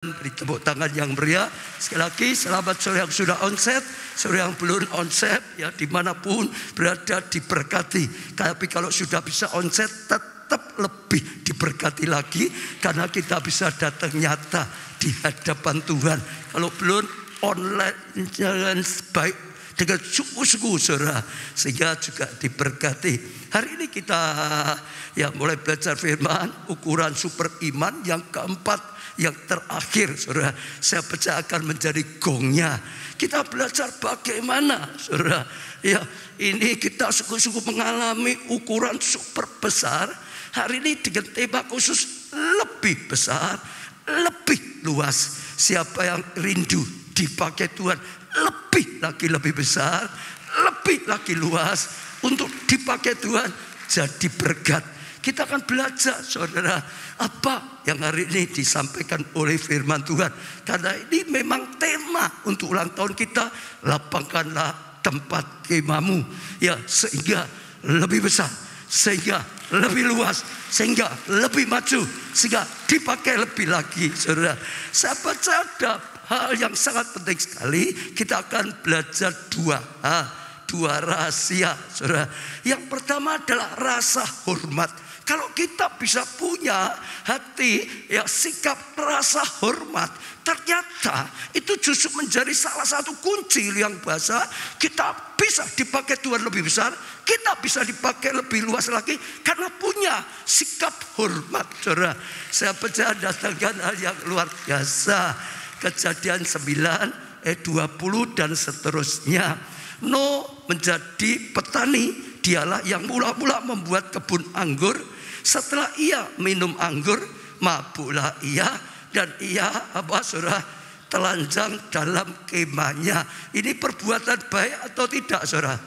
Beri tepuk tangan yang meriah. Sekali lagi selamat sore yang sudah onset, sore yang belum onset, ya dimanapun berada diberkati. Tapi kalau sudah bisa onset tetap lebih diberkati lagi, karena kita bisa datang nyata di hadapan Tuhan. Kalau belum online jangan baik dengan sungguh-sungguh saudara, sehingga juga diberkati. Hari ini kita mulai belajar firman, ukuran super iman yang keempat, yang terakhir saudara. Saya percaya akan menjadi gongnya. Kita belajar bagaimana saudara, ini kita sungguh-sungguh mengalami ukuran super besar. Hari ini dengan tema khusus lebih besar, lebih luas. Siapa yang rindu dipakai Tuhan lebih besar, lebih lagi luas untuk dipakai Tuhan jadi berkat. Kita akan belajar saudara apa yang hari ini disampaikan oleh firman Tuhan. Karena ini memang tema untuk ulang tahun kita. Lapangkanlah tempat kemahmu, sehingga lebih besar, sehingga lebih luas, sehingga lebih maju, sehingga dipakai lebih lagi saudara. Saya percaya ada hal yang sangat penting sekali. Kita akan belajar dua rahasia saudara. Yang pertama adalah rasa hormat. Kalau kita bisa punya hati sikap rasa hormat, ternyata itu justru menjadi salah satu kunci yang bahasa kita bisa dipakai Tuhan lebih besar, kita bisa dipakai lebih luas lagi karena punya sikap hormat saudara. Saya percaya datangkan hal yang luar biasa. Kejadian 9 ayat 20 dan seterusnya. Nuh menjadi petani, dialah yang mula-mula membuat kebun anggur. Setelah ia minum anggur, mabuklah ia, dan ia saudara, telanjang dalam kemahnya. Ini perbuatan baik atau tidak saudara?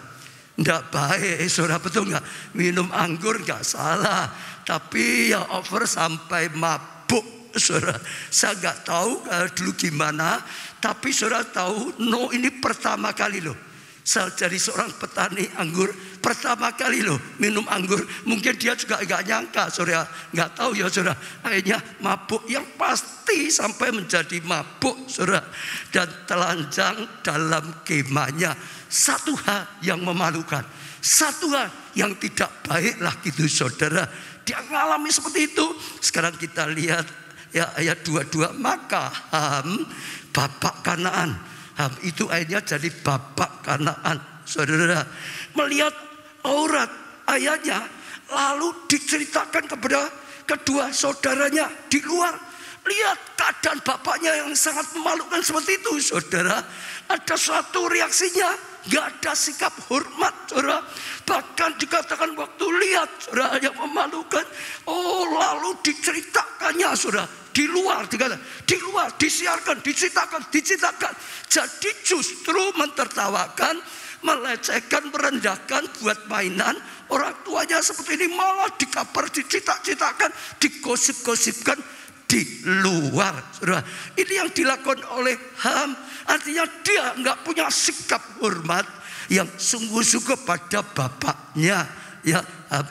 Tidak baik saudara, betul nggak? Minum anggur nggak salah, tapi over sampai mabuk saudara. Saya nggak tahu dulu gimana, tapi saudara tahu Nuh ini pertama kali loh. Saya jadi seorang petani anggur, pertama kali loh minum anggur. Mungkin dia juga gak nyangka saudara, gak tahu ya saudara. Akhirnya mabuk, yang pasti sampai menjadi mabuk saudara, dan telanjang dalam kemahnya. Satu hal yang memalukan, satu hal yang tidak baik lah gitu saudara. Dia mengalami seperti itu. Sekarang kita lihat ayat 22. Maka Ham, bapak Kanaan, Ham itu akhirnya jadi bapak Kanaan saudara, melihat aurat ayahnya, lalu diceritakan kepada kedua saudaranya di luar. Lihat keadaan bapaknya yang sangat memalukan seperti itu saudara. Ada suatu reaksinya, gak ada sikap hormat saudara. Bahkan dikatakan waktu lihat saudara yang memalukan, lalu diceritakannya saudara. Di luar dikatakan, di luar disiarkan, diceritakan. Jadi justru mentertawakan, melecehkan, merendahkan, buat mainan orang tuanya seperti ini, malah dikabar, diceritakan, digosip-gosipkan di luar saudara. Ini yang dilakukan oleh Ham. Artinya dia nggak punya sikap hormat yang sungguh-sungguh pada bapaknya.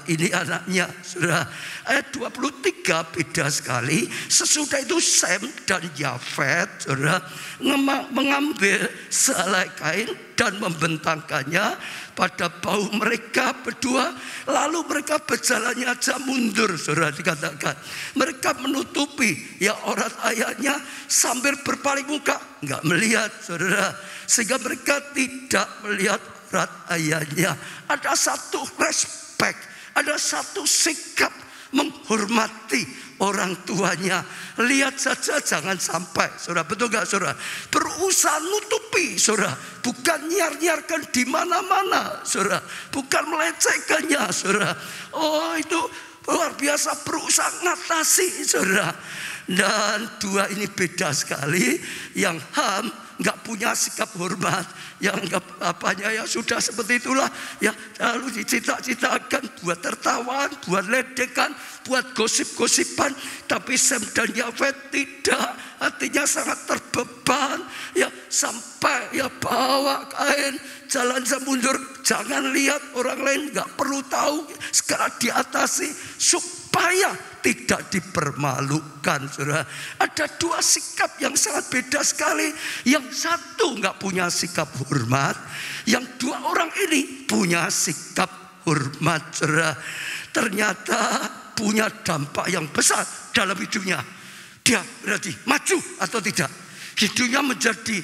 Ini anaknya saudara. Ayat 23 beda sekali. Sesudah itu Sem dan Yafet saudara mengambil sehelai kain dan membentangkannya pada bahu mereka berdua. Lalu mereka berjalannya aja mundur saudara, dikatakan. Mereka menutupi aurat ayahnya sambil berpaling muka, nggak melihat saudara, sehingga mereka tidak melihat aurat ayahnya. Ada satu respect, ada satu sikap menghormati orang tuanya. Lihat saja jangan sampai saudara, betul gak saudara, berusaha nutupi saudara, bukan nyiar-nyiarkan di mana-mana saudara, bukan melecehkannya saudara. Itu luar biasa, berusaha ngatasi saudara. Dan dua ini beda sekali. Yang Ham nggak punya sikap hormat, yang apanya sudah seperti itulah lalu dicita-citakan, buat tertawaan, buat ledekan, buat gosip-gosipan. Tapi Sem dan Yafet tidak, hatinya sangat terbeban sampai bawa kain, jalan mundur, jangan lihat orang lain, nggak perlu tahu, sekarang diatasi supaya supaya tidak dipermalukan, saudara. Ada dua sikap yang sangat beda sekali. Yang satu nggak punya sikap hormat, yang dua orang ini punya sikap hormat, saudara. Ternyata punya dampak yang besar dalam hidupnya. Dia berarti maju atau tidak? Hidupnya menjadi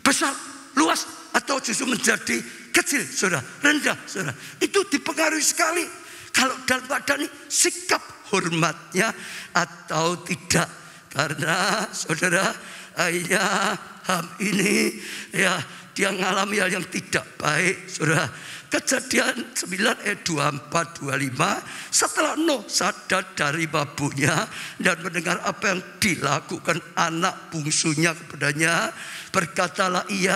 besar, luas, atau justru menjadi kecil, saudara, rendah, saudara. Itu dipengaruhi sekali kalau dalam keadaan ini sikap hormatnya atau tidak. Karena saudara, ayah Ham ini ya dia mengalami hal yang tidak baik, saudara. Kejadian 9 ayat 24-25, setelah Nuh sadar dari mabuknya dan mendengar apa yang dilakukan anak bungsunya kepadanya, berkatalah ia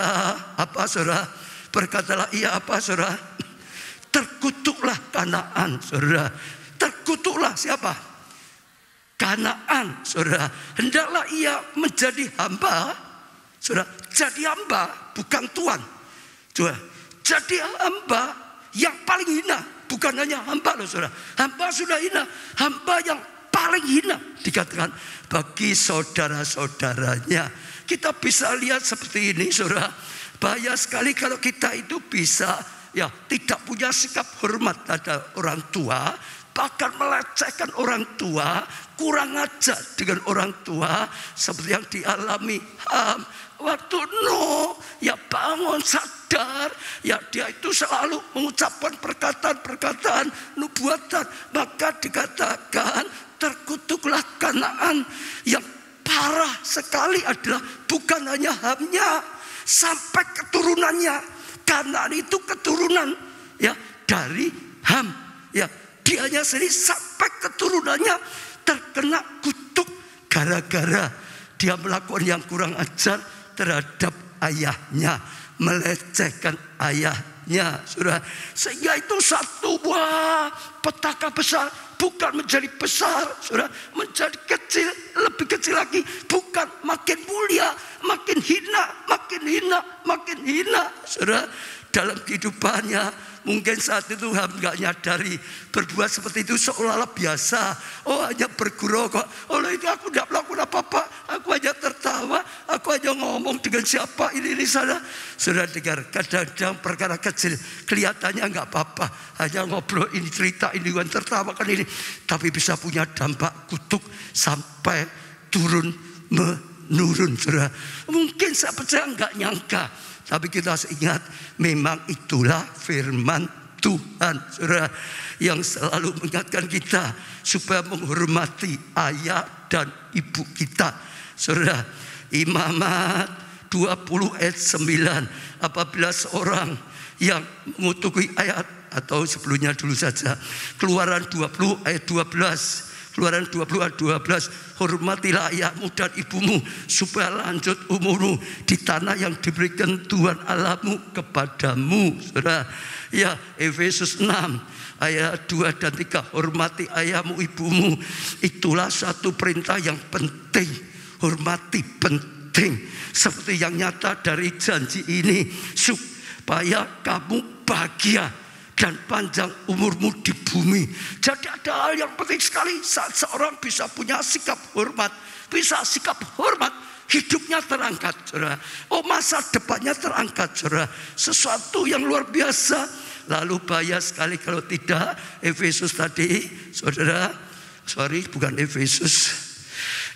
apa, saudara? Berkatalah ia apa, saudara? Terkutuklah Kanaan, saudara. Terkutuklah siapa? Kanaan, saudara. Hendaklah ia menjadi hamba, saudara. Jadi hamba, bukan tuan, saudara. Jadi hamba yang paling hina. Bukan hanya hamba loh, saudara. Hamba sudah hina, hamba yang paling hina dikatakan bagi saudara-saudaranya. Kita bisa lihat seperti ini, saudara. Bahaya sekali kalau kita itu bisa ya tidak punya sikap hormat pada orang tua, bahkan melecehkan orang tua, kurang ajar dengan orang tua, seperti yang dialami Ham. Waktu Nuh ya bangun sadar, ya dia itu selalu mengucapkan perkataan-perkataan nubuatan, maka dikatakan terkutuklah Kanaan. Yang parah sekali adalah bukan hanya Hamnya, sampai keturunannya. Kanaan itu keturunan ya dari Ham, ya dianya sendiri sampai keturunannya terkena kutuk gara-gara dia melakukan yang kurang ajar terhadap ayahnya, melecehkan ayahnya, saudara. Sehingga itu satu buah petaka besar, bukan menjadi besar, saudara, menjadi kecil, lebih kecil lagi, bukan makin mulia, makin hina, makin hina, makin hina, saudara. Dalam kehidupannya mungkin saat itu Ham gak nyadari berbuat seperti itu seolah-olah biasa. Oh hanya bergurau kok. Oh itu aku tidak melakukan apa-apa. Aku hanya tertawa. Aku hanya ngomong dengan siapa ini sana. Sudah dengar kadang-kadang perkara kecil kelihatannya gak apa-apa. Hanya ngobrol ini cerita ini tertawakan ini. Tapi bisa punya dampak kutuk sampai turun menurun, saudara. Mungkin saya percaya gak nyangka. Tapi kita harus ingat, memang itulah firman Tuhan, saudara, yang selalu mengingatkan kita supaya menghormati ayah dan ibu kita, saudara. Imamat 20 ayat 9, apabila seorang yang mengutuki ayat, atau sebelumnya dulu saja, Keluaran 20 ayat 12. Keluaran 20 ayat 12, hormatilah ayahmu dan ibumu supaya lanjut umurmu di tanah yang diberikan Tuhan Allahmu kepadamu, saudara. Ya, Efesus 6 ayat 2 dan 3, hormati ayahmu ibumu. Itulah satu perintah yang penting. Hormati penting, seperti yang nyata dari janji ini, supaya kamu bahagia dan panjang umurmu di bumi. Jadi ada hal yang penting sekali saat seorang bisa punya sikap hormat. Bisa sikap hormat, hidupnya terangkat, saudara. Oh masa depannya terangkat, saudara. Sesuatu yang luar biasa. Lalu bahaya sekali kalau tidak. Efesus tadi, saudara. Bukan Efesus.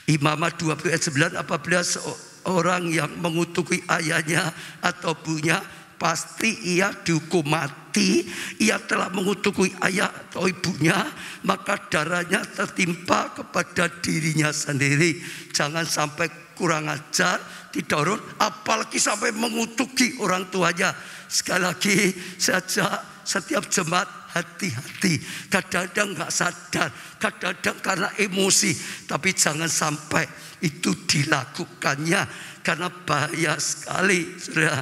Imamat 20 ayat 9, apabila seorang yang mengutuki ayahnya atau ibunya, pasti ia dihukum mati. Ia telah mengutuki ayah atau ibunya, maka darahnya tertimpa kepada dirinya sendiri. Jangan sampai kurang ajar, tidak urut, apalagi sampai mengutuki orang tuanya. Sekali lagi saja, setiap jemaat hati-hati. Kadang-kadang gak sadar, kadang-kadang karena emosi. Tapi jangan sampai itu dilakukannya, karena bahaya sekali, saudara.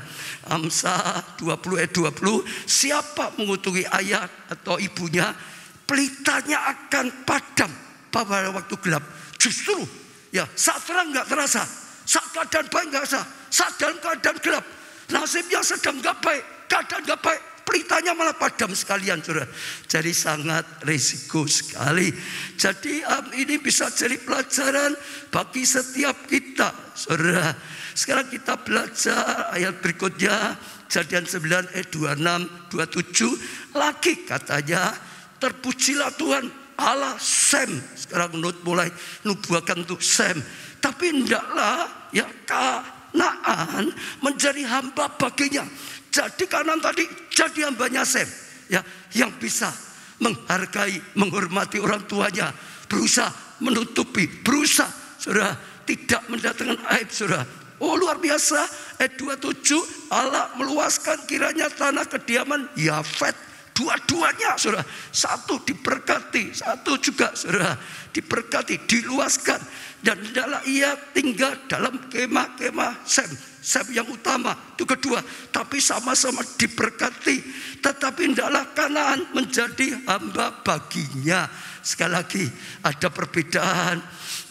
Amsal 20 ayat 20, siapa mengutuki ayah atau ibunya, pelitanya akan padam pada waktu gelap. Justru ya saat terang gak terasa, saat keadaan baik gak terasa, saat dalam keadaan gelap, nasibnya sedang gak baik, keadaan gak baik, pelitanya malah padam sekalian, saudara. Jadi sangat risiko sekali. Jadi ini bisa jadi pelajaran bagi setiap kita, saudara. Sekarang kita belajar ayat berikutnya, Kejadian 9 ayat 26, 27. Lagi katanya, terpujilah Tuhan Allah Sem. Sekarang mulai nubuahkan untuk Sem. Tapi hendaklah ya Kanaan menjadi hamba baginya. Jadi Kanaan tadi jadi hambanya Sem, ya, yang bisa menghargai, menghormati orang tuanya, berusaha menutupi, berusaha, saudara, tidak mendatangkan aib, saudara. Oh, luar biasa. Ayat 27, Allah meluaskan kiranya tanah kediaman Yafet. Dua-duanya, saudara. Satu diberkati, satu juga, saudara, diberkati, diluaskan. Dan hendaklah ia tinggal dalam kemah-kemah Sem. Sem yang utama, itu kedua. Tapi sama-sama diberkati. Tetapi hendaklah Kanaan menjadi hamba baginya. Sekali lagi, ada perbedaan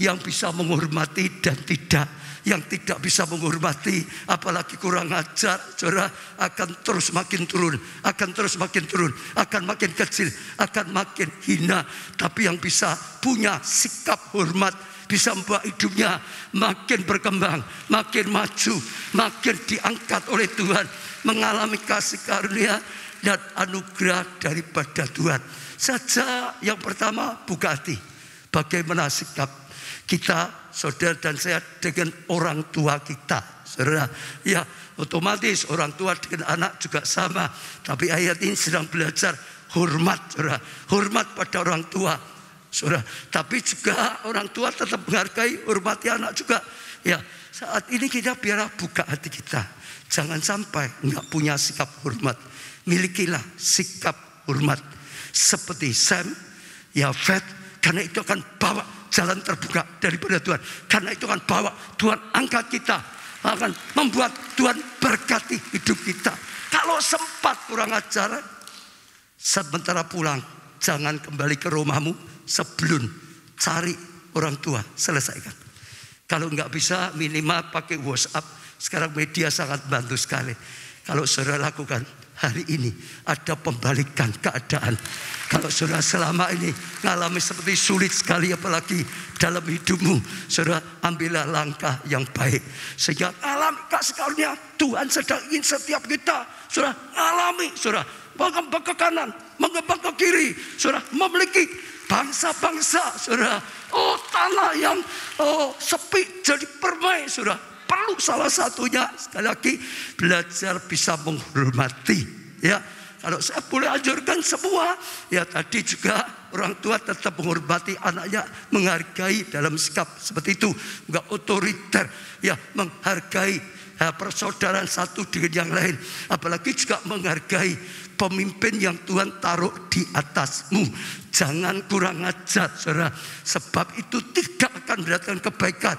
yang bisa menghormati dan tidak. Yang tidak bisa menghormati, apalagi kurang ajar, saudara, akan terus makin turun, akan terus makin turun, akan makin kecil, akan makin hina. Tapi yang bisa punya sikap hormat, bisa membuat hidupnya makin berkembang, makin maju, makin diangkat oleh Tuhan, mengalami kasih karunia dan anugerah daripada Tuhan. Saja yang pertama, buka hati. Bagaimana sikap kita, saudara dan saya, dengan orang tua kita, saudara. Ya, otomatis orang tua dengan anak juga sama. Tapi ayat ini sedang belajar hormat, saudara. Hormat pada orang tua, saudara. Tapi juga orang tua tetap menghargai, hormati anak juga. Ya, saat ini kita biarlah buka hati kita. Jangan sampai nggak punya sikap hormat. Milikilah sikap hormat seperti Sem, Yafet, karena itu akan bawa jalan terbuka daripada Tuhan. Karena itu akan bawa Tuhan angkat kita, akan membuat Tuhan berkati hidup kita. Kalau sempat kurang ajar, sementara pulang, jangan kembali ke rumahmu sebelum cari orang tua, selesaikan. Kalau nggak bisa, minimal pakai WhatsApp. Sekarang media sangat bantu sekali. Kalau saudara lakukan hari ini, ada pembalikan keadaan. Kalau saudara selama ini ngalami seperti sulit sekali, apalagi dalam hidupmu, saudara ambillah langkah yang baik. Sehingga alami kasih karunia Tuhan sedang ingin setiap kita, saudara alami, saudara mengembang ke kanan, mengembang ke kiri, saudara memiliki bangsa-bangsa, saudara. Oh, tanah yang sepi jadi permai, saudara. Perlu salah satunya, sekali lagi, belajar bisa menghormati. Ya, kalau saya boleh anjurkan semua, ya tadi juga orang tua tetap menghormati anaknya, menghargai dalam sikap seperti itu, enggak otoriter, ya menghargai persaudaraan satu dengan yang lain, apalagi juga menghargai pemimpin yang Tuhan taruh di atasmu. Jangan kurang ajar, saudara, sebab itu tidak akan mendatangkan kebaikan,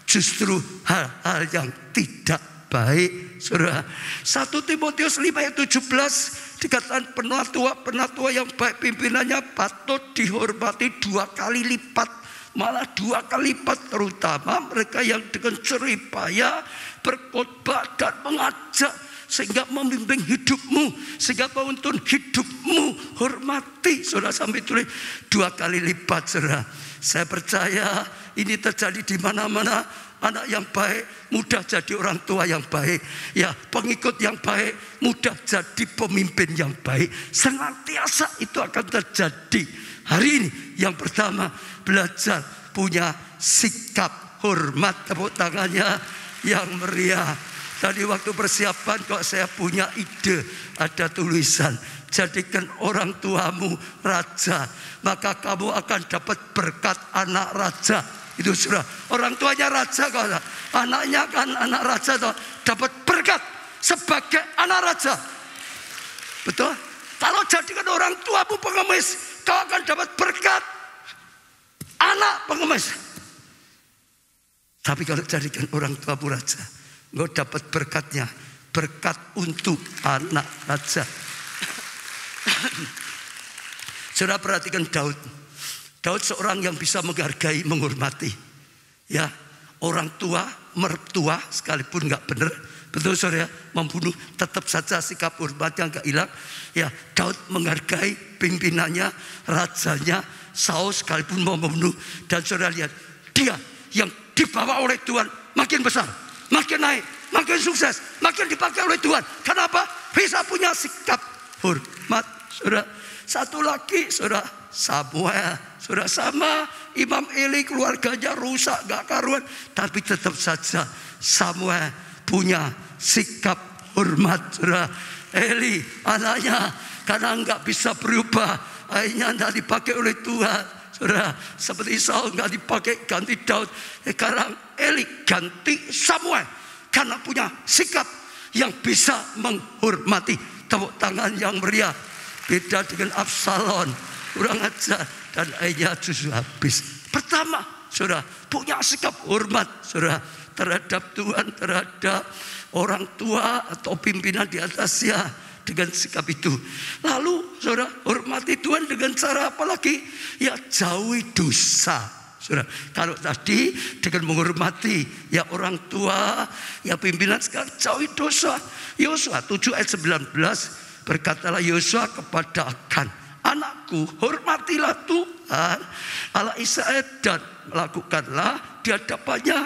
justru hal-hal yang tidak baik, saudara. 1 Timotius 5 ayat 17 dikatakan penatua yang baik pimpinannya patut dihormati 2 kali lipat, malah 2 kali lipat, terutama mereka yang dengan jerih payah berkhotbah dan mengajak, sehingga membimbing hidupmu, sehingga menuntun hidupmu. Hormati, saudara, sampai tulis 2 kali lipat, saudara. Saya percaya ini terjadi di mana-mana. Anak yang baik mudah jadi orang tua yang baik, ya pengikut yang baik mudah jadi pemimpin yang baik. Senantiasa itu akan terjadi. Hari ini yang pertama, belajar punya sikap hormat. Tepuk tangannya yang meriah. Tadi waktu persiapan kok saya punya ide, ada tulisan, jadikan orang tuamu raja, maka kamu akan dapat berkat anak raja. Itu sudah, orang tuanya raja, kalau anaknya kan anak raja, dapat berkat sebagai anak raja. Betul? Kalau jadikan orang tuamu pengemis, kau akan dapat berkat anak pengemis. Tapi kalau jadikan orang tuamu raja, kau dapat berkatnya, berkat untuk anak raja. Saudara perhatikan Daud. Daud seorang yang bisa menghargai, menghormati, ya orang tua, mertua sekalipun nggak benar, Betul saudara, membunuh tetap saja sikap hormatnya nggak hilang. Ya, Daud menghargai pimpinannya, rajanya, Saul sekalipun mau membunuh. Dan saudara lihat, dia yang dibawa oleh Tuhan makin besar, makin naik, makin sukses, makin dipakai oleh Tuhan. Kenapa? Bisa punya sikap hormat. Saudara, satu lagi saudara, Samuel. Saudara, sama Imam Eli keluarganya rusak gak karuan, tapi tetap saja Samuel punya sikap hormat. Saudara, Eli anaknya karena nggak bisa berubah, akhirnya tidak dipakai oleh Tuhan. Saudara, seperti Saul nggak dipakai, ganti Daud. Sekarang Eli ganti Samuel karena punya sikap yang bisa menghormati. Tepuk tangan yang meriah. Beda dengan Absalom, kurang ajar, dan akhirnya justru habis. Pertama, saudara, punya sikap hormat, saudara, terhadap Tuhan, terhadap orang tua atau pimpinan di atasnya, dengan sikap itu. Lalu saudara, hormati Tuhan dengan cara apa lagi? Ya, jauhi dosa. Saudara, kalau tadi dengan menghormati ya orang tua, ya pimpinan, sekarang jauhi dosa. Yosua 7 ayat 19, berkatalah Yosua kepada Akan, anakku, hormatilah Tuhan Allah Israel dan melakukanlah di hadapannya,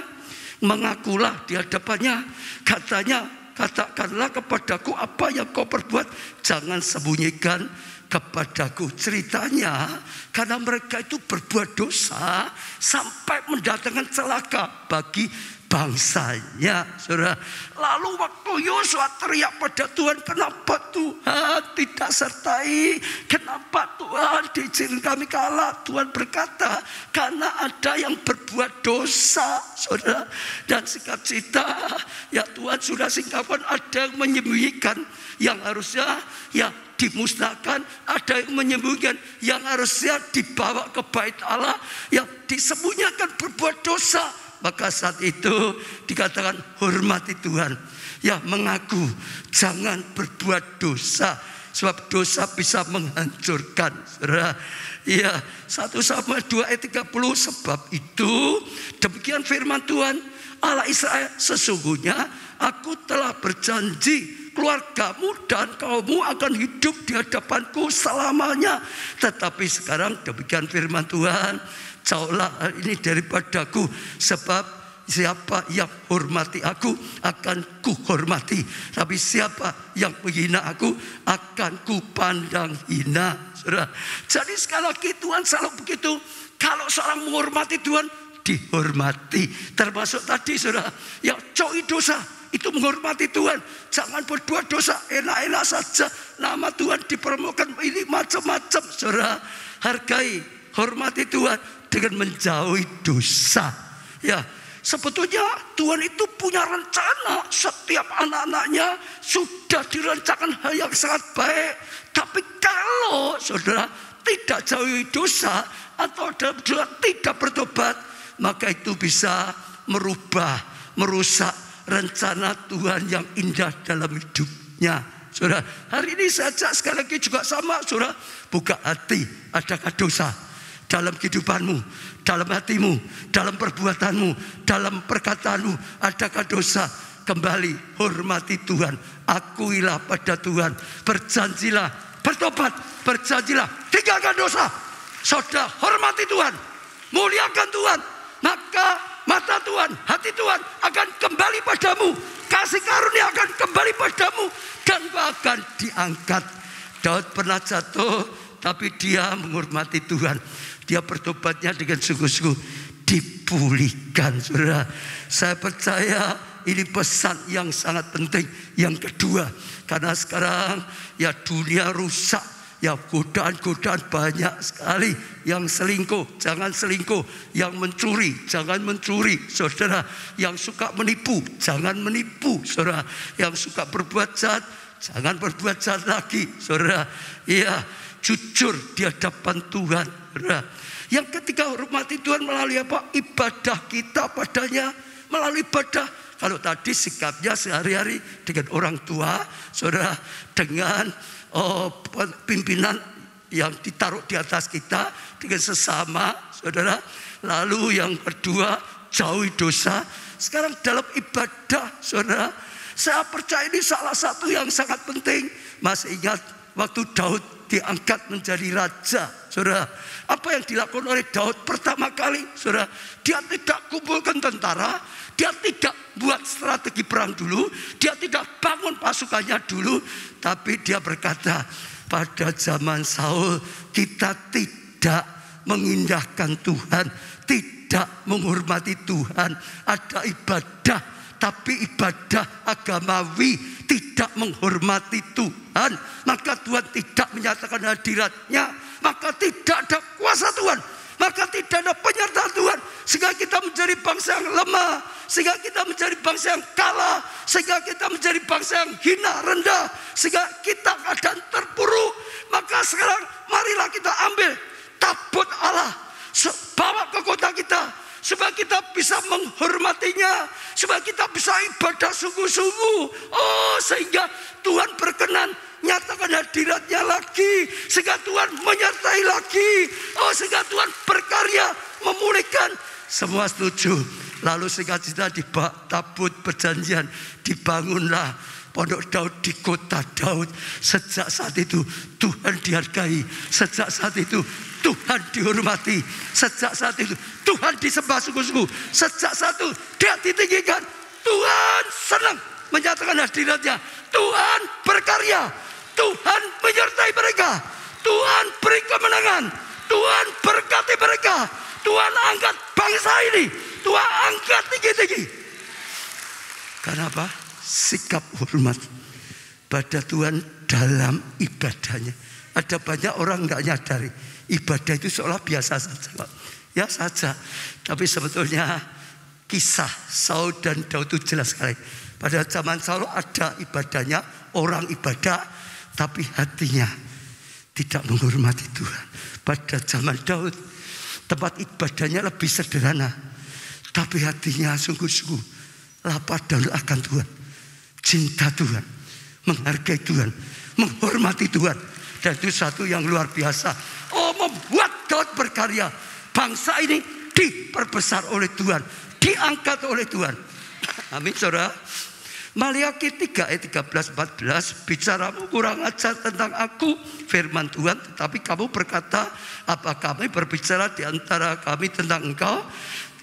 mengakulah di hadapannya. Katanya, katakanlah kepadaku apa yang kau perbuat, jangan sembunyikan kepadaku. Ceritanya karena mereka itu berbuat dosa sampai mendatangkan celaka bagi bangsanya, saudara. Lalu waktu Yosua teriak pada Tuhan, kenapa Tuhan tidak sertai? Kenapa Tuhan diizinkan kami kalah? Tuhan berkata, karena ada yang berbuat dosa, saudara. Dan sikap kita, ya Tuhan sudah singkapkan, ada yang menyembunyikan yang harusnya ya dimusnahkan, ada yang menyembunyikan yang harusnya dibawa ke bait Allah, yang disembunyikan berbuat dosa. Maka saat itu dikatakan hormati Tuhan. Ya, mengaku, jangan berbuat dosa, sebab dosa bisa menghancurkan. Saudara, ya, 1 Samuel 2 ayat 30, sebab itu demikian firman Tuhan Allah Israel, sesungguhnya aku telah berjanji keluargamu dan kaummu akan hidup di hadapanku selamanya. Tetapi sekarang demikian firman Tuhan, jauhlah ini daripadaku, sebab siapa yang hormati aku akan kuhormati, tapi siapa yang menghina aku akan kupandang hina. Saudara, jadi sekali lagi Tuhan selalu begitu. Kalau seorang menghormati Tuhan, dihormati. Termasuk tadi saudara, yang jauhi dosa, itu menghormati Tuhan. Jangan berbuat dosa enak-enak saja, nama Tuhan dipermukan ini macam-macam. Saudara, hargai, hormati Tuhan dengan menjauhi dosa. Ya, sebetulnya Tuhan itu punya rencana. Setiap anak-anaknya sudah direncanakan hal yang sangat baik. Tapi kalau saudara tidak jauhi dosa atau tidak bertobat, maka itu bisa merubah, merusak rencana Tuhan yang indah dalam hidupnya. Saudara, hari ini saja sekali lagi juga sama, saudara, buka hati. Adakah dosa dalam kehidupanmu, dalam hatimu, dalam perbuatanmu, dalam perkataanmu? Adakah dosa? Kembali, hormati Tuhan, akuilah pada Tuhan, berjanjilah, bertobat, berjanjilah, tinggalkan dosa. Saudara, hormati Tuhan, muliakan Tuhan, maka mata Tuhan, hati Tuhan akan kembali padamu, kasih karunia akan kembali padamu, dan bahkan diangkat. Daud pernah jatuh, tapi dia menghormati Tuhan. Dia bertobatnya dengan sungguh-sungguh, dipulihkan. Saudara, saya percaya ini pesan yang sangat penting. Yang kedua, karena sekarang ya dunia rusak, ya godaan-godaan banyak sekali. Yang selingkuh, jangan selingkuh. Yang mencuri, jangan mencuri. Saudara, yang suka menipu, jangan menipu. Saudara, yang suka berbuat jahat, jangan berbuat jahat lagi. Saudara, ya jujur di hadapan Tuhan. Saudara, yang ketiga, hormati Tuhan melalui apa? Ibadah kita padanya, melalui ibadah. Kalau tadi sikapnya sehari-hari dengan orang tua, saudara, dengan pimpinan yang ditaruh di atas kita, dengan sesama, saudara. Lalu yang kedua, jauhi dosa. Sekarang dalam ibadah, saudara, Saya percaya ini salah satu yang sangat penting. Masih ingat waktu Daud diangkat menjadi raja, saudara. Apa yang dilakukan oleh Daud pertama kali, saudara? Dia tidak kumpulkan tentara, dia tidak buat strategi perang dulu, dia tidak bangun pasukannya dulu, tapi dia berkata, pada zaman Saul kita tidak mengindahkan Tuhan, tidak menghormati Tuhan. Ada ibadah, tapi ibadah agamawi, tidak menghormati Tuhan. Maka Tuhan tidak menyatakan hadiratnya, maka tidak ada kuasa Tuhan, maka tidak ada penyertaan Tuhan. Sehingga kita menjadi bangsa yang lemah, sehingga kita menjadi bangsa yang kalah, sehingga kita menjadi bangsa yang hina, rendah, sehingga kita keadaan terpuruk. Maka sekarang marilah kita ambil tabut Allah, bawa ke kota kita, supaya kita bisa menghormatinya, supaya kita bisa ibadah sungguh-sungguh. Oh, sehingga Tuhan berkenan nyatakan hadiratnya lagi, sehingga Tuhan menyertai lagi. Oh, sehingga Tuhan berkarya memulihkan. Semua setuju. Lalu singkat cerita di tabut perjanjian dibangunlah Pondok Daud di kota Daud. Sejak saat itu Tuhan dihargai, sejak saat itu Tuhan dihormati, sejak saat itu Tuhan disembah sungguh-sungguh, sejak saat itu dia ditinggikan. Tuhan senang menyatakan hadiratnya, Tuhan berkarya, Tuhan menyertai mereka, Tuhan beri kemenangan, Tuhan berkati mereka, Tuhan angkat bangsa ini, Tuhan angkat tinggi-tinggi. Karena apa? Sikap hormat pada Tuhan dalam ibadahnya. Ada banyak orang nggak nyadari ibadah itu seolah biasa saja, ya saja. Tapi sebetulnya kisah Saul dan Daud itu jelas sekali. Pada zaman Saul ada ibadahnya, orang ibadah, tapi hatinya tidak menghormati Tuhan. Pada zaman Daud tempat ibadahnya lebih sederhana, tapi hatinya sungguh-sungguh lapar dan akan Tuhan, cinta Tuhan, menghargai Tuhan, menghormati Tuhan. Dan itu satu yang luar biasa. Oh, membuat Daud berkarya. Bangsa ini diperbesar oleh Tuhan, diangkat oleh Tuhan. Amin, saudara. Maliaki 3 ayat 13-14, bicaramu kurang ajar tentang aku, firman Tuhan, tetapi kamu berkata, apa kami berbicara di antara kami tentang engkau?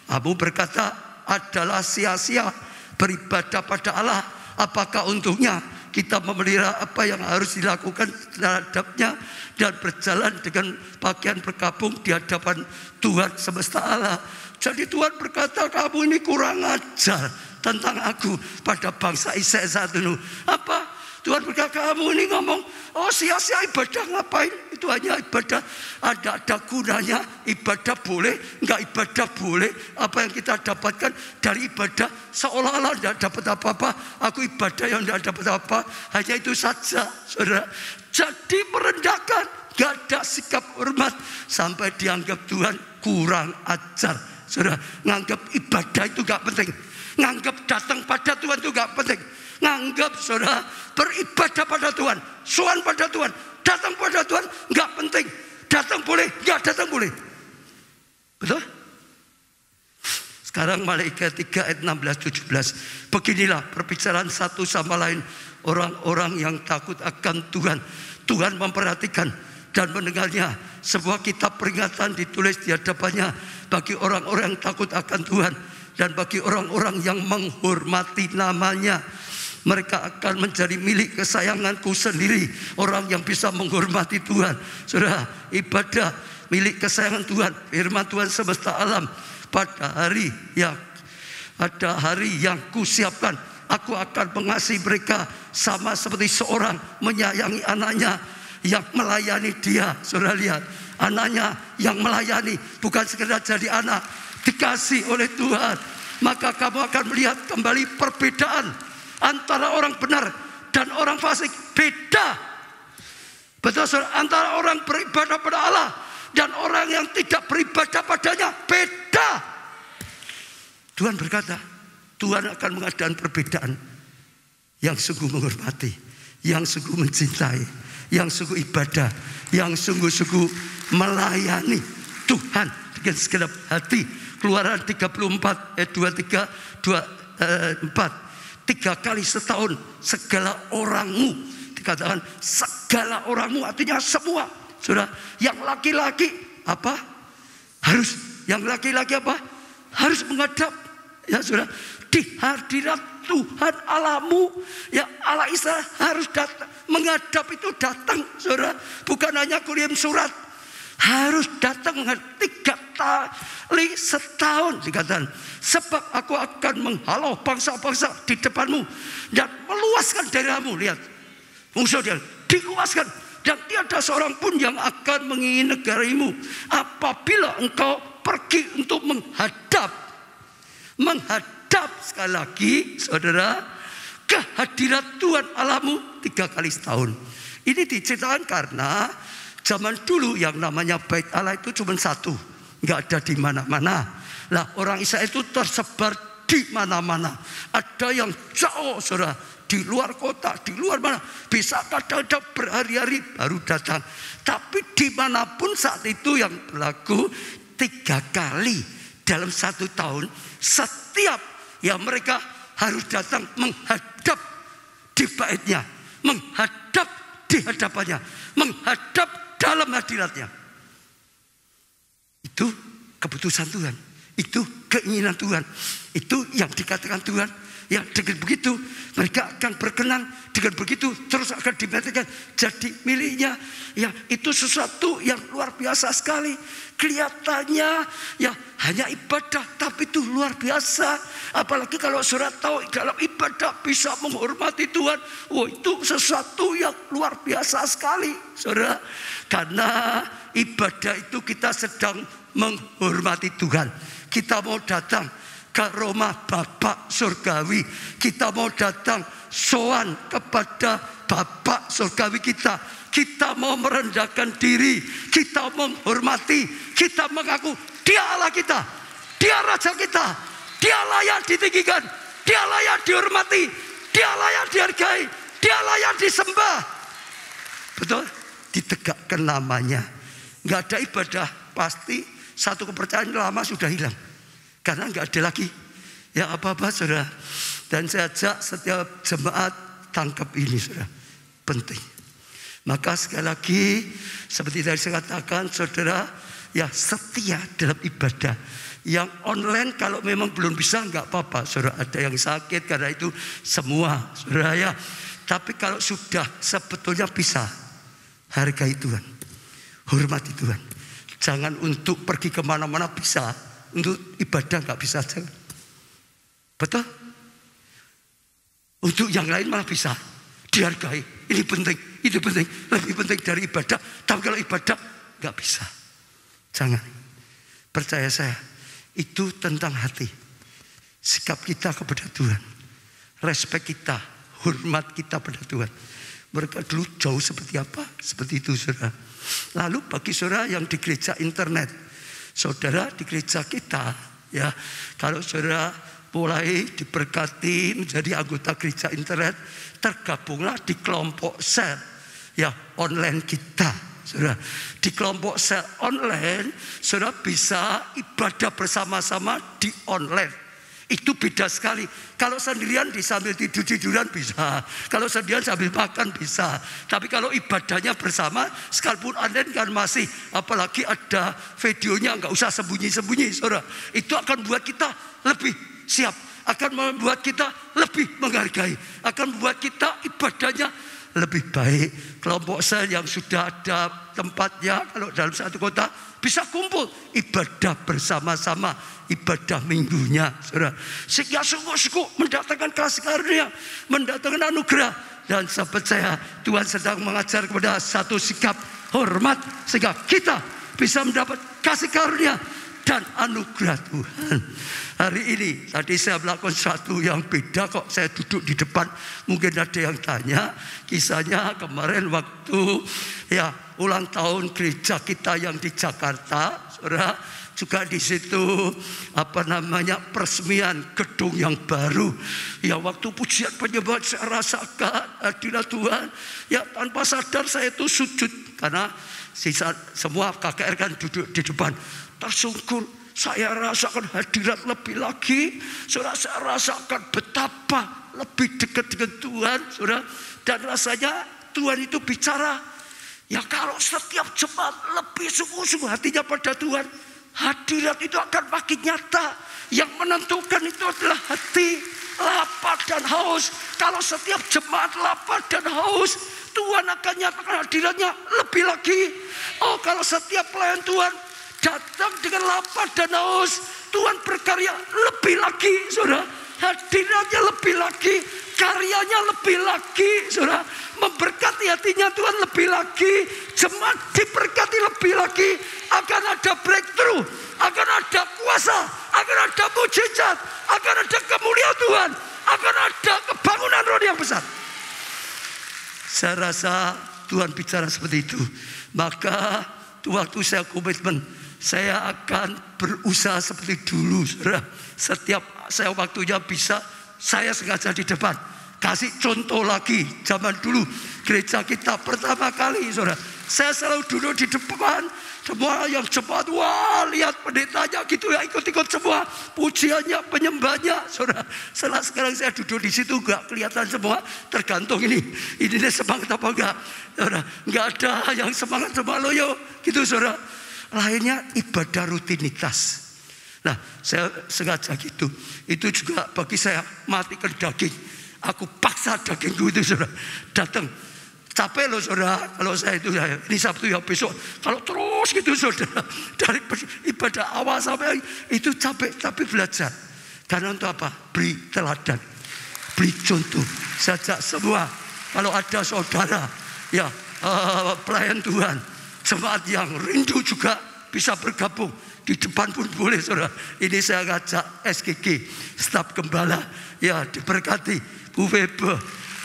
Kamu berkata, adalah sia-sia beribadah pada Allah. Apakah untungnya kita memelihara apa yang harus dilakukan terhadapnya dan berjalan dengan pakaian berkabung di hadapan Tuhan semesta Allah? Jadi Tuhan berkata, kamu ini kurang ajar tentang aku pada bangsa Israel saat itu. Apa? Tuhan berkata, kamu ini ngomong, oh sia-sia ibadah ngapain? Itu hanya ibadah, ada gunanya. Ibadah boleh, enggak ibadah boleh. Apa yang kita dapatkan dari ibadah seolah-olah tidak dapat apa-apa. Aku ibadah yang tidak dapat apa, hanya itu saja, saudara. Jadi merendahkan, enggak ada sikap hormat, sampai dianggap Tuhan kurang ajar. Saudara, nganggap ibadah itu enggak penting, nganggap datang pada Tuhan itu enggak penting, nganggap saudara beribadah pada Tuhan, sowan pada Tuhan, datang pada Tuhan enggak penting. Datang boleh, enggak datang boleh. Betul? Sekarang Maliaki 3 ayat 16-17. Beginilah perbicaraan satu sama lain orang-orang yang takut akan Tuhan. Tuhan memperhatikan dan mendengarnya. Sebuah kitab peringatan ditulis di hadapannya bagi orang-orang yang takut akan Tuhan dan bagi orang-orang yang menghormati namanya. Mereka akan menjadi milik kesayanganku sendiri. Orang yang bisa menghormati Tuhan, saudara, ibadah milik kesayangan Tuhan. Firman Tuhan semesta alam, pada hari yang kusiapkan, aku akan mengasihi mereka sama seperti seorang menyayangi anaknya yang melayani dia. Saudara lihat, anaknya yang melayani, bukan sekedar jadi anak, dikasih oleh Tuhan. Maka kamu akan melihat kembali perbedaan antara orang benar dan orang fasik. Beda. Betul, saudara, antara orang beribadah pada Allah dan orang yang tidak beribadah padanya. Beda. Tuhan berkata, Tuhan akan mengadakan perbedaan. Yang sungguh menghormati, yang sungguh mencintai, yang sungguh ibadah, yang sungguh-sungguh melayani Tuhan dengan segenap hati. Keluaran 34 ayat 23-24. 3 kali setahun segala orangmu. Dikatakan segala orangmu artinya semua. Saudara, yang laki-laki apa? Yang laki-laki apa? Harus menghadap. Ya saudara, di hadirat Tuhan Allahmu, ya Allah Israel harus datang. Menghadap itu datang, saudara. Bukan hanya kirim surat. Harus datang 3 kali setahun dikatakan. Sebab aku akan menghalau bangsa-bangsa di depanmu dan meluaskan daerahmu. Lihat, musuh dia diluaskan dan tiada seorang pun yang akan menginginkan negaramu apabila engkau pergi untuk menghadap sekali lagi, saudara, kehadirat Tuhan Allahmu 3 kali setahun. Ini diceritakan karena zaman dulu yang namanya Bait Allah itu cuma satu, nggak ada di mana-mana. Lah orang Israel itu tersebar di mana-mana. Ada yang jauh, saudara, di luar kota, di luar mana, bisa kadang-kadang berhari-hari baru datang. Tapi dimanapun saat itu yang berlaku 3 kali dalam 1 tahun, setiap yang mereka harus datang menghadap di baitnya, menghadap di hadapannya, menghadap dalam hadiratnya. Itu keputusan Tuhan, itu keinginan Tuhan, itu yang dikatakan Tuhan. Ya dengan begitu mereka akan berkenan, dengan begitu terus akan dinyatakan jadi miliknya. Ya itu sesuatu yang luar biasa sekali. Kelihatannya ya hanya ibadah, tapi itu luar biasa. Apalagi kalau saudara tahu dalam ibadah bisa menghormati Tuhan. Oh itu sesuatu yang luar biasa sekali, saudara. Karena ibadah itu kita sedang menghormati Tuhan. Kita mau datang ke rumah Bapak Surgawi, kita mau datang sowan kepada Bapak Surgawi kita. Kita mau merendahkan diri, kita menghormati, kita mengaku Dia Allah kita, Dia Raja kita, Dia layak ditinggikan, Dia layak dihormati, Dia layak dihargai, Dia layak disembah. Betul? Ditegakkan namanya. Nggak ada ibadah pasti satu kepercayaan lama sudah hilang. Karena nggak ada lagi ya apa-apa, saudara. Dan saya ajak setiap jemaat tangkap ini, saudara, penting. Maka sekali lagi seperti tadi saya katakan, saudara, ya setia dalam ibadah. Yang online kalau memang belum bisa nggak apa-apa, saudara. Ada yang sakit karena itu semua, saudara ya. Tapi kalau sudah sebetulnya bisa, hargai Tuhan, hormati Tuhan. Jangan untuk pergi kemana-mana bisa, untuk ibadah nggak bisa, jangan. Betul? Untuk yang lain malah bisa dihargai. Ini penting, itu penting, lebih penting dari ibadah. Tapi kalau ibadah nggak bisa, jangan. Percaya saya, itu tentang hati, sikap kita kepada Tuhan, respek kita, hormat kita pada Tuhan. Mereka dulu jauh seperti apa? Seperti itu, saudara. Lalu bagi saudara yang di gereja internet, saudara di gereja kita, ya, kalau saudara mulai diberkati menjadi anggota gereja internet, tergabunglah di kelompok sel, ya, online kita, saudara. Di kelompok sel online, saudara bisa ibadah bersama-sama di online. Itu beda sekali. Kalau sendirian sambil tidur-tiduran bisa. Kalau sendirian sambil makan bisa. Tapi kalau ibadahnya bersama, sekalipun online kan masih. Apalagi ada videonya, nggak usah sembunyi-sembunyi, saudara. Itu akan buat kita lebih siap. Akan membuat kita lebih menghargai. Akan membuat kita ibadahnya lebih baik. Kelompok sel yang sudah ada tempatnya, kalau dalam satu kota bisa kumpul ibadah bersama-sama, ibadah minggunya, saudara. Sehingga sungguh-sungguh mendatangkan kasih karunia, mendatangkan anugerah. Dan saya percaya Tuhan sedang mengajar kepada satu sikap hormat, sehingga kita bisa mendapat kasih karunia dan anugerah Tuhan. Hari ini tadi saya melakukan sesuatu yang beda kok. Saya duduk di depan, mungkin ada yang tanya. Kisahnya kemarin waktu ya ulang tahun gereja kita yang di Jakarta, saudara, juga di situ peresmian gedung yang baru. Ya waktu pujian penyembahan saya rasakan hadirat Tuhan. Ya tanpa sadar saya itu sujud, karena semua KKR kan duduk di depan, tersungkur. saya rasakan hadirat lebih lagi. Saudara, saya rasakan betapa lebih dekat dengan Tuhan, saudara. Dan rasanya Tuhan itu bicara. Ya kalau setiap jemaat lebih sungguh-sungguh hatinya pada Tuhan, hadirat itu akan makin nyata. Yang menentukan itu adalah hati, lapar dan haus. Kalau setiap jemaat lapar dan haus, Tuhan akan nyatakan hadiratnya lebih lagi. Oh, kalau setiap pelayan Tuhan datang dengan lapar dan haus, Tuhan berkarya lebih lagi, saudara. Hadiratnya lebih lagi, karyanya lebih lagi, saudara. Memberkati hatinya Tuhan lebih lagi, jemaat diberkati lebih lagi. Akan ada breakthrough, akan ada kuasa, akan ada mujizat, akan ada kemuliaan Tuhan, akan ada kebangunan roh yang besar. Saya rasa Tuhan bicara seperti itu. Maka waktu saya komitmen, saya akan berusaha seperti dulu, saudara. Setiap saya waktunya bisa, saya sengaja di depan. Kasih contoh lagi, zaman dulu gereja kita pertama kali, saudara. Saya selalu duduk di depan. Semua yang cepat, wah lihat pendetanya gitu ya, ikut-ikut semua. Pujiannya, penyembahnya, saudara. Sekarang saya duduk di situ gak kelihatan semua. Tergantung ini semangat apa enggak, saudara. Enggak ada yang semangat sama loyo, gitu saudara. Lainnya ibadah rutinitas. Nah, saya sengaja gitu. Itu juga bagi saya matikan daging. Aku paksa dagingku itu, saudara. Datang. Capek loh, saudara. Kalau saya itu, ini Sabtu ya besok. Kalau terus gitu, saudara. Dari ibadah awal sampai itu capek. Tapi belajar. Karena untuk apa? Beri teladan. Beri contoh. Sajak semua. Kalau ada saudara, ya pelayan Tuhan, jemaat yang rindu juga bisa bergabung. Di depan pun boleh, saudara. Ini saya ngajak SGG, staf gembala, ya diberkati, Bu Webe,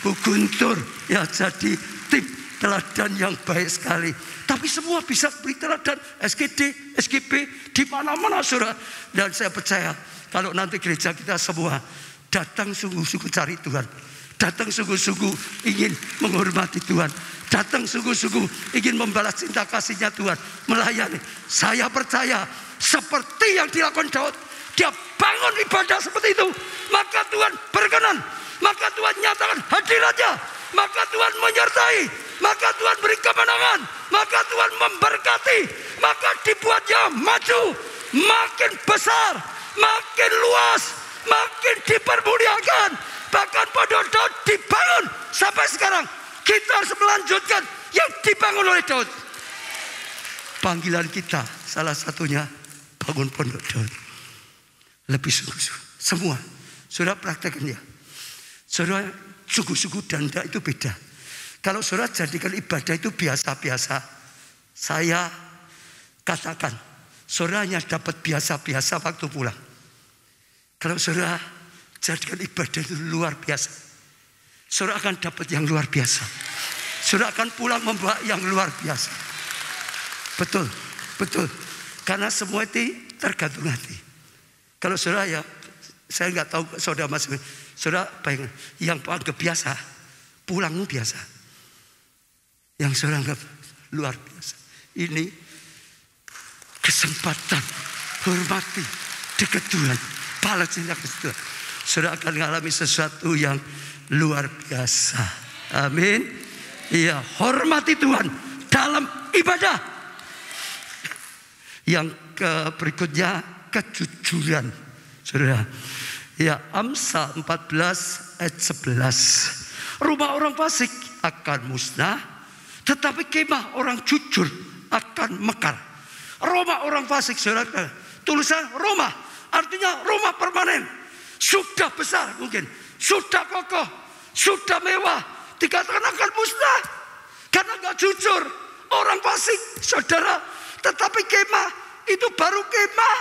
Bu Guntur, ya jadi tim teladan yang baik sekali. Tapi semua bisa beri teladan, SGD, SGP, di mana-mana, saudara. Dan saya percaya kalau nanti gereja kita semua datang sungguh-sungguh cari Tuhan, datang sungguh-sungguh ingin menghormati Tuhan, datang sungguh-sungguh ingin membalas cinta kasihnya Tuhan, melayani. Saya percaya seperti yang dilakukan Daud, dia bangun ibadah seperti itu, maka Tuhan berkenan, maka Tuhan nyatakan hadiratnya, maka Tuhan menyertai, maka Tuhan beri kemenangan, maka Tuhan memberkati, maka dibuatnya maju, makin besar, makin luas, makin dipermuliakan. Bahkan pada Daud dibangun sampai sekarang. Kita harus melanjutkan yang dibangun oleh Daud. Panggilan kita salah satunya bangun pondok Daud. Lebih sungguh-sungguh. Semua. Saudara praktekkan ya. Saudara sungguh-sungguh dan tidak itu beda. Kalau saudara jadikan ibadah itu biasa-biasa, saya katakan saudara hanya dapat biasa-biasa waktu pulang. Kalau saudara jadikan ibadah itu luar biasa, saudara akan dapat yang luar biasa. Saudara akan pulang membawa yang luar biasa. Betul, betul. Karena semua itu tergantung hati. Kalau saudara ya, saya nggak tahu saudara masih, saudara bayangkan yang anggap biasa, pulangmu biasa. Yang saudara anggap luar biasa. Ini kesempatan hormati dekat Tuhan, balas cinta Kristus. Saudara akan mengalami sesuatu yang luar biasa. Amin. Iya, hormati Tuhan dalam ibadah. Yang berikutnya kejujuran. Saudara, ya Amsal 14 ayat 11. Rumah orang fasik akan musnah, tetapi kemah orang jujur akan mekar. Rumah orang fasik, saudara, tulisan Roma, artinya rumah permanen. Sudah besar mungkin, sudah kokoh, sudah mewah, dikatakan akan musnah karena gak jujur. Orang fasik, saudara. Tetapi kemah itu baru kemah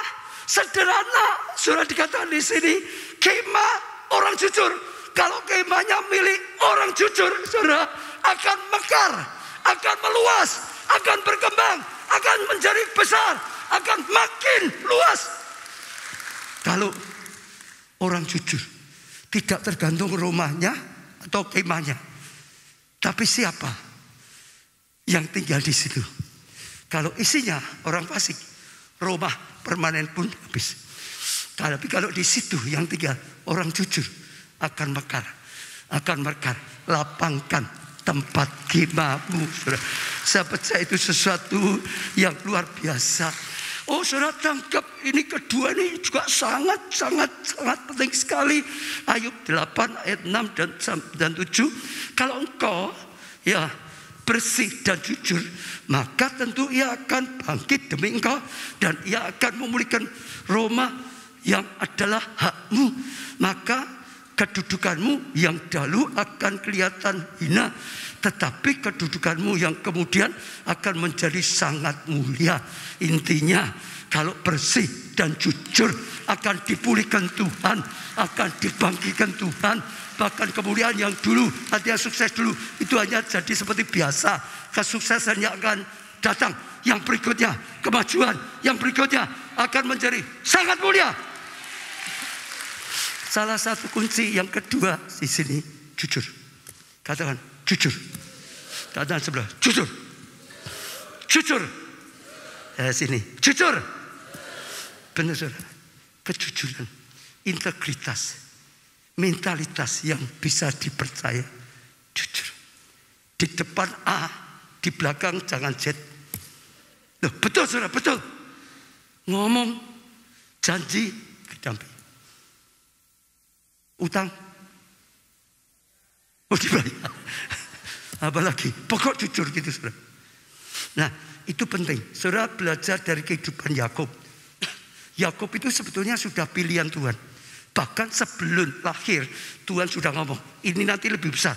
sederhana. Sudah dikatakan di sini kemah orang jujur. Kalau kemahnya milik orang jujur, saudara, akan mekar, akan meluas, akan berkembang, akan menjadi besar, akan makin luas. Kalau orang jujur tidak tergantung rumahnya atau kemahnya, tapi siapa yang tinggal di situ. Kalau isinya orang fasik, rumah permanen pun habis. Tapi kalau di situ yang tinggal orang jujur akan mekar. Lapangkan tempat kemahmu. Saya percaya itu sesuatu yang luar biasa. Oh, saudara tangkap ini kedua ini juga sangat penting sekali. Ayub 8 ayat 6 dan 7. Kalau engkau ya bersih dan jujur, maka tentu ia akan bangkit demi engkau, dan ia akan memulihkan rumah yang adalah hakmu. Maka kedudukanmu yang dahulu akan kelihatan hina, tetapi kedudukanmu yang kemudian akan menjadi sangat mulia. Intinya kalau bersih dan jujur akan dipulihkan Tuhan, akan dibangkitkan Tuhan. Bahkan kemuliaan yang dulu, hati yang sukses dulu, itu hanya jadi seperti biasa. Kesuksesan yang akan datang, yang berikutnya, kemajuan yang berikutnya akan menjadi sangat mulia. Salah satu kunci yang kedua di sini, jujur. Katakan, jujur. Katakan sebelah, jujur. Jujur. Sini, jujur. Benar, saudara. Kejujuran, integritas, mentalitas yang bisa dipercaya. Jujur. Di depan A, di belakang jangan Z. Loh, betul, saudara, betul. Ngomong, janji, didampingi. Utang, mau dibayar. Apalagi, pokok jujur gitu, saudara. Nah, itu penting. Saudara belajar dari kehidupan Yakub. Yakub itu sebetulnya sudah pilihan Tuhan. Bahkan sebelum lahir, Tuhan sudah ngomong, ini nanti lebih besar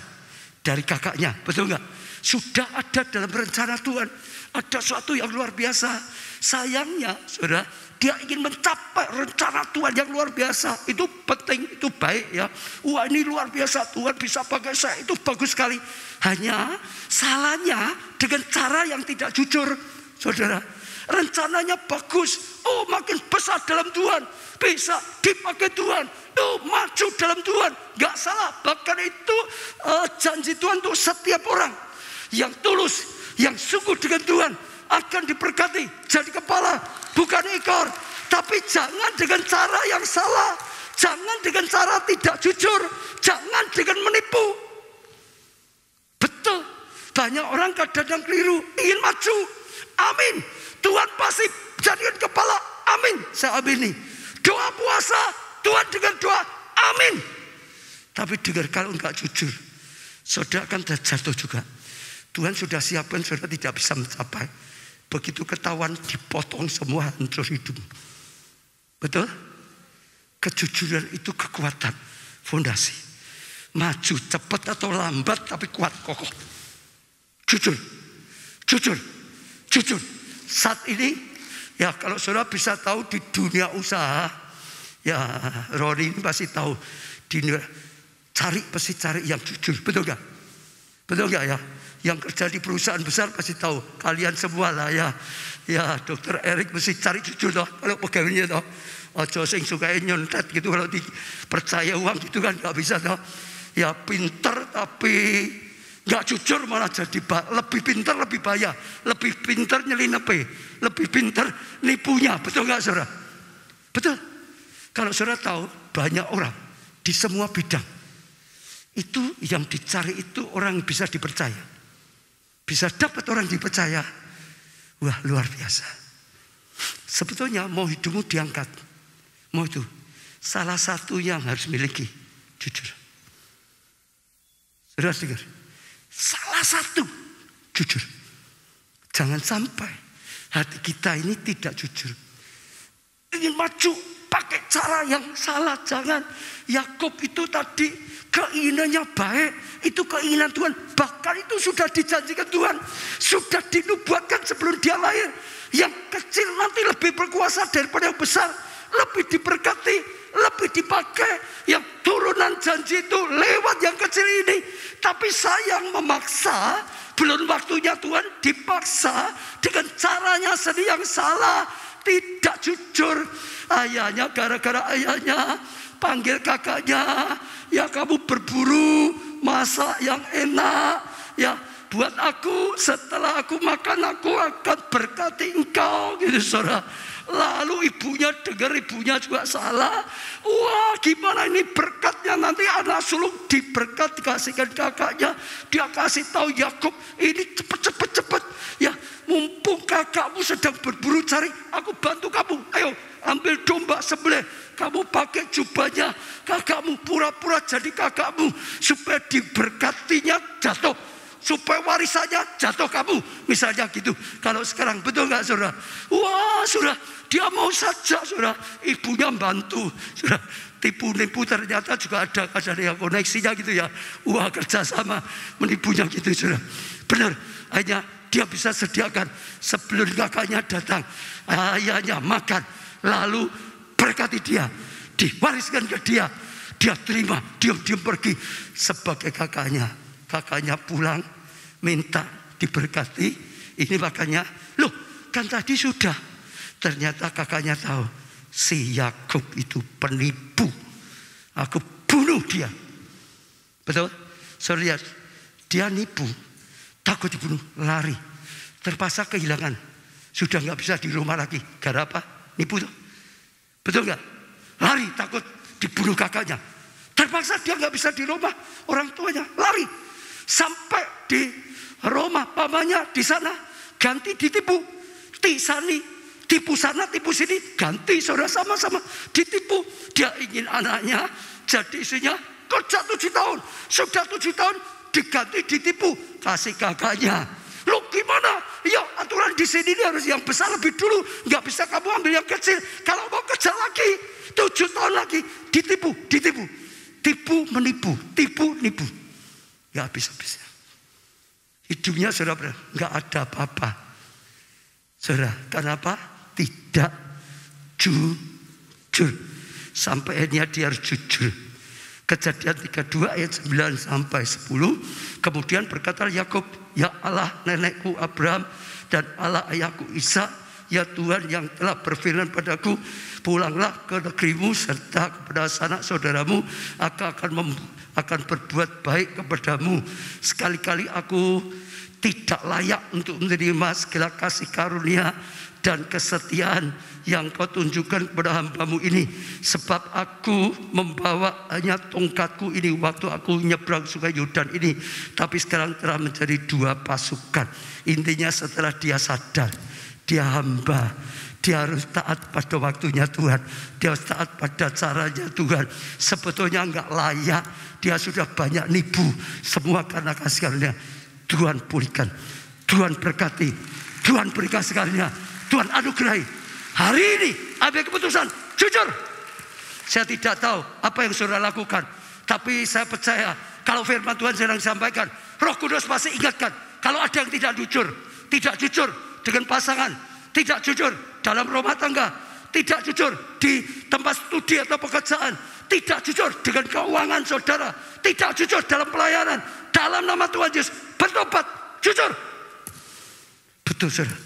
dari kakaknya. Betul nggak? Sudah ada dalam rencana Tuhan. Ada sesuatu yang luar biasa. Sayangnya, saudara, dia ingin mencapai rencana Tuhan yang luar biasa. Itu penting, itu baik ya. Wah, ini luar biasa, Tuhan bisa pakai saya, itu bagus sekali. Hanya salahnya dengan cara yang tidak jujur, saudara. Rencananya bagus, oh makin besar dalam Tuhan, bisa dipakai Tuhan, oh maju dalam Tuhan, gak salah. Bahkan itu janji Tuhan untuk setiap orang yang tulus, yang sungguh dengan Tuhan akan diberkati, jadi kepala bukan ekor. Tapi jangan dengan cara yang salah, jangan dengan cara tidak jujur, jangan dengan menipu. Betul, banyak orang kadang-kadang keliru, ingin maju, amin, Tuhan pasti jadikan kepala, amin, saya amini. Doa puasa, Tuhan dengan doa, amin. Tapi dengar, kalau enggak jujur, saudara akan jatuh juga. Tuhan sudah siapkan, saudara tidak bisa mencapai. Begitu ketahuan, dipotong semua, hancur hidup. Betul? Kejujuran itu kekuatan, fondasi. Maju cepat atau lambat, tapi kuat, kokoh. Jujur, jujur, jujur. Saat ini, ya kalau saudara bisa tahu di dunia usaha, ya Roni ini pasti tahu, pasti cari yang jujur, betul gak? Betul gak ya? Yang kerja di perusahaan besar pasti tahu, kalian semua lah ya. Ya Dokter Erik mesti cari jujur toh, kalau pegawainya toh. Ojo sing suka nyontet gitu, kalau dipercaya uang gitu kan gak bisa toh. Ya pinter tapi gak jujur malah jadi lebih pinter, lebih bahaya. Lebih pinter nyelinepe, lebih pinter nipunya, betul gak saudara? Betul. Kalau saudara tahu, banyak orang di semua bidang, itu yang dicari itu orang bisa dipercaya, bisa dapat orang dipercaya. Wah, luar biasa. Sebetulnya mau hidupmu diangkat, mau itu salah satu yang harus miliki jujur. Saudara dengar, salah satu jujur. Jangan sampai hati kita ini tidak jujur, ingin maju pakai cara yang salah. Jangan. Yakub itu tadi keinginannya baik, itu keinginan Tuhan. Bahkan itu sudah dijanjikan Tuhan, sudah dinubuatkan sebelum dia lahir. Yang kecil nanti lebih berkuasa daripada yang besar, lebih diberkati, lebih dipakai. Yang turunan janji itu lewat yang kecil ini. Tapi sayang, memaksa, belum waktunya Tuhan, dipaksa dengan caranya sendiri yang salah, tidak jujur. Ayahnya, gara-gara ayahnya panggil kakaknya, ya kamu berburu masak yang enak, ya buat aku, setelah aku makan aku akan berkati engkau, gitu saudara. Lalu ibunya dengar, ibunya juga salah. Wah, gimana ini berkatnya, nanti anak sulung diberkat, dikasihkan kakaknya. Dia kasih tahu Yakub, ini cepet. Ya, mumpung kakakmu sedang berburu cari, aku bantu kamu. Ayo, ambil domba sembelih. Kamu pakai jubahnya kakakmu, pura-pura jadi kakakmu, supaya diberkatinya jatuh, supaya warisannya jatuh kamu. Misalnya gitu. Kalau sekarang betul nggak saudara? Wah saudara, dia mau saja saudara. Ibunya bantu saudara. Tipu-nipu ternyata juga ada yang koneksinya gitu ya. Wah, kerjasama menipunya gitu saudara. Benar, hanya dia bisa sediakan sebelum kakaknya datang, ayahnya makan, lalu berkati dia, diwariskan ke dia. Dia terima, diam-diam pergi sebagai kakaknya. Kakaknya pulang minta diberkati. Ini makanya, loh kan tadi sudah. Ternyata kakaknya tahu si Yakub itu penipu. Aku bunuh dia. Betul? Saudara, dia nipu, takut dibunuh, lari, terpaksa kehilangan, sudah nggak bisa di rumah lagi. Gara apa? Nipu tuh. Betul nggak? Lari takut dibunuh kakaknya. Terpaksa dia nggak bisa di rumah orang tuanya, lari sampai di rumah pamannya di sana, ganti ditipu, tisani, tipu sana tipu sini, ganti saudara, sama-sama ditipu. Dia ingin anaknya jadi istrinya, kerja 7 tahun, sudah 7 tahun diganti ditipu, kasih kakaknya. Loh gimana? Ya aturan di sini ini harus yang besar lebih dulu. Nggak bisa kamu ambil yang kecil. Kalau mau kerja lagi 7 tahun lagi ditipu. Tipu menipu, tipu nipu. Nggak habis-habisnya. Hidupnya saudara nggak ada apa-apa. Saudara, kenapa? Tidak jujur. Sampai akhirnya dia harus jujur. Kejadian 32 ayat 9 sampai 10. Kemudian berkata Yakub, ya Allah nenekku Abraham dan Allah ayahku Ishak, ya Tuhan yang telah berfirman padaku, pulanglah ke negerimu serta kepada sanak saudaramu, aku akan berbuat baik kepadamu. Sekali-kali aku tidak layak untuk menerima segala kasih karunia dan kesetiaan yang kau tunjukkan kepada hambamu ini, sebab aku membawa hanya tongkatku ini waktu aku nyebrang sungai Yordan ini, tapi sekarang telah menjadi 2 pasukan. Intinya setelah dia sadar, dia hamba, dia harus taat pada waktunya Tuhan, dia harus taat pada caranya Tuhan. Sebetulnya enggak layak, dia sudah banyak nipu, semua karena kasih karunia. Tuhan pulihkan, Tuhan berkati, Tuhan beri kasih karunia, Tuhan anugerahi. Hari ini ambil keputusan, jujur. Saya tidak tahu apa yang saudara lakukan, tapi saya percaya kalau firman Tuhan sedang disampaikan, Roh Kudus pasti ingatkan. Kalau ada yang tidak jujur dengan pasangan, tidak jujur dalam rumah tangga, tidak jujur di tempat studi atau pekerjaan, tidak jujur dengan keuangan saudara, tidak jujur dalam pelayanan, dalam nama Tuhan Yesus bertobat, jujur. Betul saudara,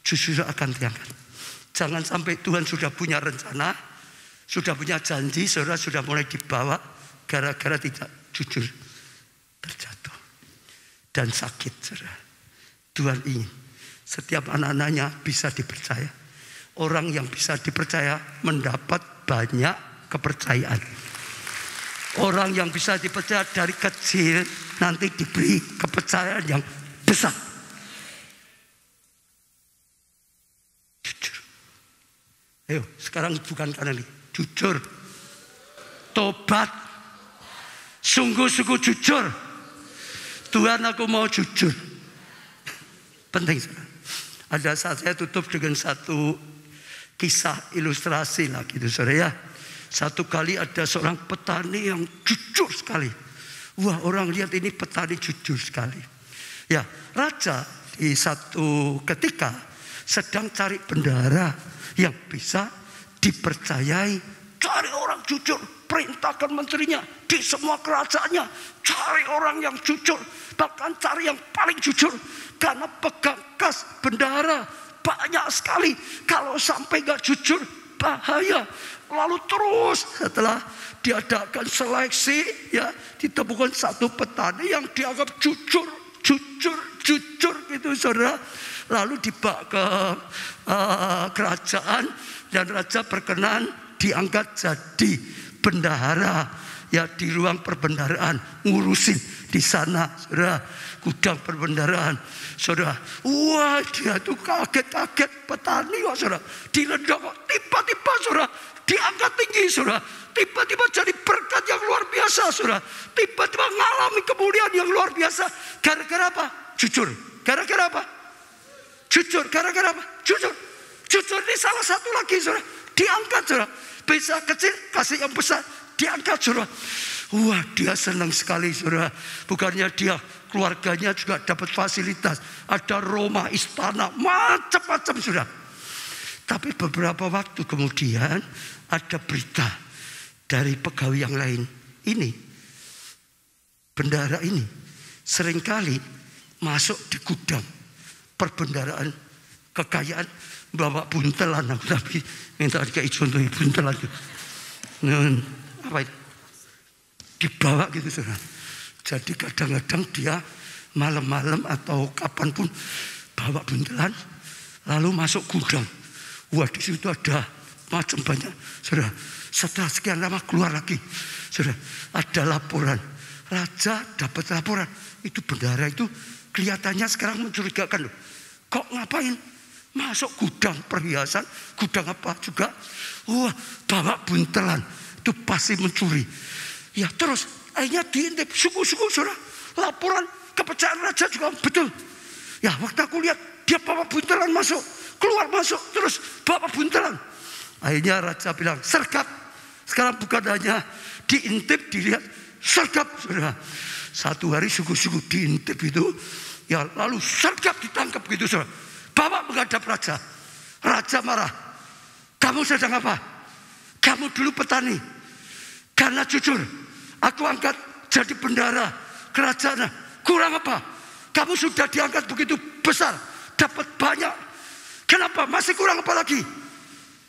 jujur akan diangkat. Jangan sampai Tuhan sudah punya rencana, sudah punya janji, saudara sudah mulai dibawa gara-gara tidak jujur, terjatuh dan sakit saudara. Tuhan ingin setiap anak-anaknya bisa dipercaya. Orang yang bisa dipercaya mendapat banyak kepercayaan. Orang yang bisa dipercaya dari kecil nanti diberi kepercayaan yang besar. Jujur. Ayo, sekarang bukan karena ini, jujur, tobat, sungguh-sungguh jujur. Tuhan, aku mau jujur. Penting. Ada saat saya tutup dengan satu kisah ilustrasi lah gitu saudara ya. Satu kali ada seorang petani yang jujur sekali. Wah, orang lihat ini petani jujur sekali. Ya, raja di satu ketika sedang cari bendahara yang bisa dipercayai. Cari orang jujur, perintahkan menterinya di semua kerajaannya, cari orang yang jujur, bahkan cari yang paling jujur. Karena pegang kas bendahara banyak sekali, kalau sampai gak jujur bahaya. Lalu terus setelah diadakan seleksi, ya ditemukan satu petani yang dianggap jujur gitu saudara. Lalu dibawa ke kerajaan dan raja berkenan diangkat jadi bendahara ya di ruang perbendaharaan, ngurusin di sana, saudara, gudang perbendaharaan, saudara. Wah, dia tuh kaget-kaget, petani kok, saudara, diledok kok, tiba-tiba, saudara, diangkat tinggi, saudara, tiba-tiba jadi berkat yang luar biasa, saudara, tiba-tiba mengalami kemuliaan yang luar biasa. Gara-gara apa? Jujur. Gara-gara apa? Jujur. Gara-gara apa? Jujur. Jujur ini salah satu lagi, saudara, diangkat, saudara. Bisa kecil, kasih yang besar, diangkat, saudara. Wah, dia senang sekali, saudara. Bukannya dia, keluarganya juga dapat fasilitas. Ada rumah, istana, macam-macam, saudara. Tapi beberapa waktu kemudian ada berita dari pegawai yang lain. Ini, bendahara ini seringkali masuk di gudang perbendaharaan, kekayaan, bawa buntelan. Tapi minta kayak contoh buntelan. Apa itu? Dibawa gitu, saudara. Jadi kadang-kadang dia malam-malam atau kapanpun bawa buntelan, lalu masuk gudang. Wah, di situ ada macam banyak, saudara. Setelah sekian lama keluar lagi, saudara, ada laporan. Raja dapat laporan. Itu bendahara itu kelihatannya sekarang mencurigakan loh. Kok ngapain? Masuk gudang perhiasan, gudang apa juga. Wah, bawa buntelan. Itu pasti mencuri. Ya terus akhirnya diintip suku-suku, saudara. Laporan kepercayaan raja juga betul. Ya waktu aku lihat dia bawa buntelan masuk, keluar masuk, terus bawa buntelan. Akhirnya raja bilang sergap. Sekarang bukan hanya diintip, dilihat, sergap, saudara. Satu hari suku-suku diintip itu, ya lalu sergap, ditangkap gitu, saudara. Bawa menghadap raja. Raja marah. Kamu sedang apa? Kamu dulu petani. Karena jujur, aku angkat jadi bendahara kerajaan. Kurang apa? Kamu sudah diangkat begitu besar, dapat banyak. Kenapa? Masih kurang apa lagi?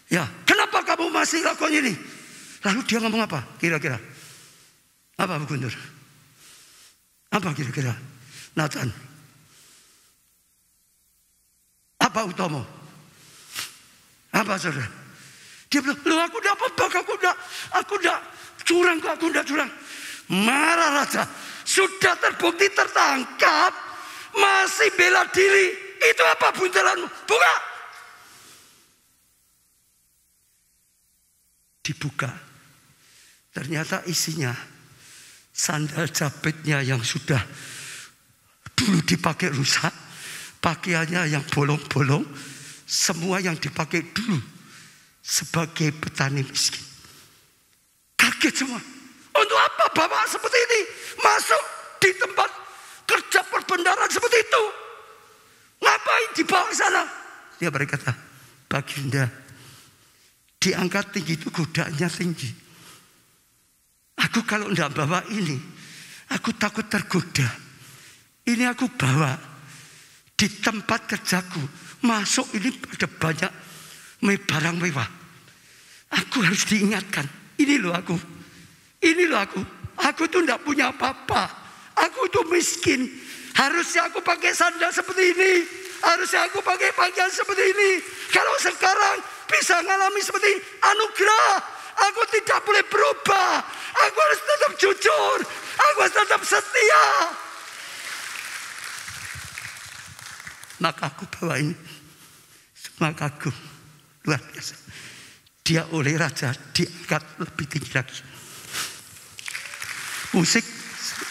Ya, kenapa kamu masih lakukan ini? Lalu dia ngomong apa? Kira-kira? Apa Bu Guntur? Apa kira-kira? Nathan? Apa Utomo? Apa, saudara? Dia bilang, loh aku udah apa? Aku udah curang kok, aku udah curang. Marah raja. Sudah terbukti tertangkap, masih bela diri. Itu apa buntelanmu? Buka. Dibuka. Ternyata isinya sandal jepitnya yang sudah dulu dipakai rusak, pakaiannya yang bolong-bolong, semua yang dipakai dulu sebagai petani miskin. Kaget semua. Untuk apa bapak seperti ini masuk di tempat kerja perbendaharaan seperti itu? Ngapain dibawa ke sana? Dia berkata, Baginda, diangkat tinggi itu godanya tinggi. Aku kalau tidak bawa ini, aku takut tergoda. Ini aku bawa di tempat kerjaku. Masuk ini ada banyak barang mewah. Aku harus diingatkan. Ini loh aku. Ini loh aku. Aku tuh tidak punya apa-apa. Aku tuh miskin. Harusnya aku pakai sandal seperti ini. Harusnya aku pakai pakaian seperti ini. Kalau sekarang bisa mengalami seperti anugerah, aku tidak boleh berubah. Aku harus tetap jujur. Aku harus tetap setia. Maka aku bawa ini. Maka aku luar biasa. Dia oleh raja diangkat lebih tinggi lagi. Musik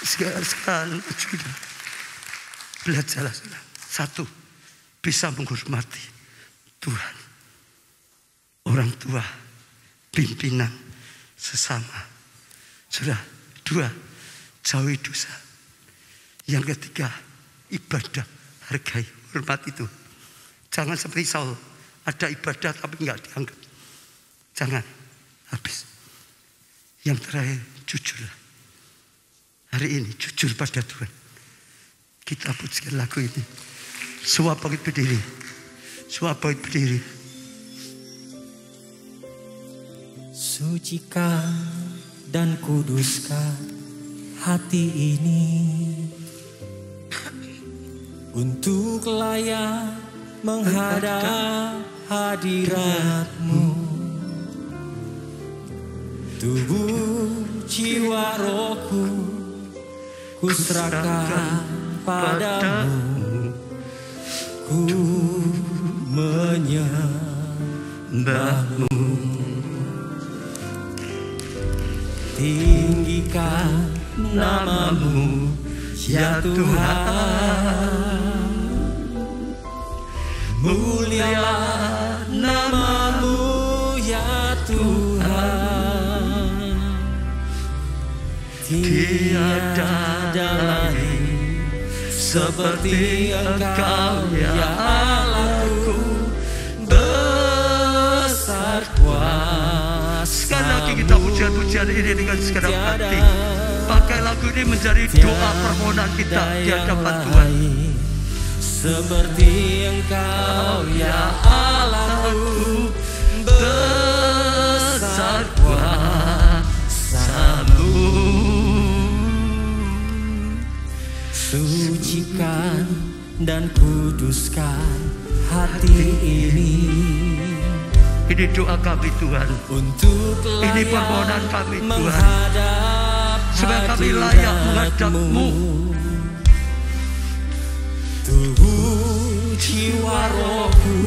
sekarang sudah belajarlah. Satu, bisa menghormati Tuhan, orang tua, pimpinan, sesama. Sudah. Dua, jauhi dosa. Yang ketiga, ibadah, hargai, hormati itu. Jangan seperti Saul, ada ibadah tapi enggak dianggap. Jangan, habis. Yang terakhir, jujurlah. Hari ini jujur pada Tuhan. Kita pujikan lagu ini. Semua bangkit berdiri. Semua bangkit berdiri. Sucikan dan kuduskan hati ini untuk layak menghadap hadirat-Mu. Tubuh, jiwa, rohku, ku serahkan padamu. Ku menyembah-Mu. Tinggikan nama-Mu, ya Tuhan. Mulialah nama-Mu, ya Tuhan. Tiada lain seperti Engkau, ya Allahku. Besar kuasa. Sekali lagi kita pujian-pujian ini dengan segenap hati. Pakai lagu ini menjadi doa permohonan kita di hadapan Tuhan. Seperti Engkau, ya Allahku. Besar kuasa-Mu. Sucikan dan kuduskan hati ini. Ini doa kami Tuhan. Untuk ini permohonan kami Tuhan. Supaya kami layak menghadap-Mu. Tubuh, jiwa, rohku,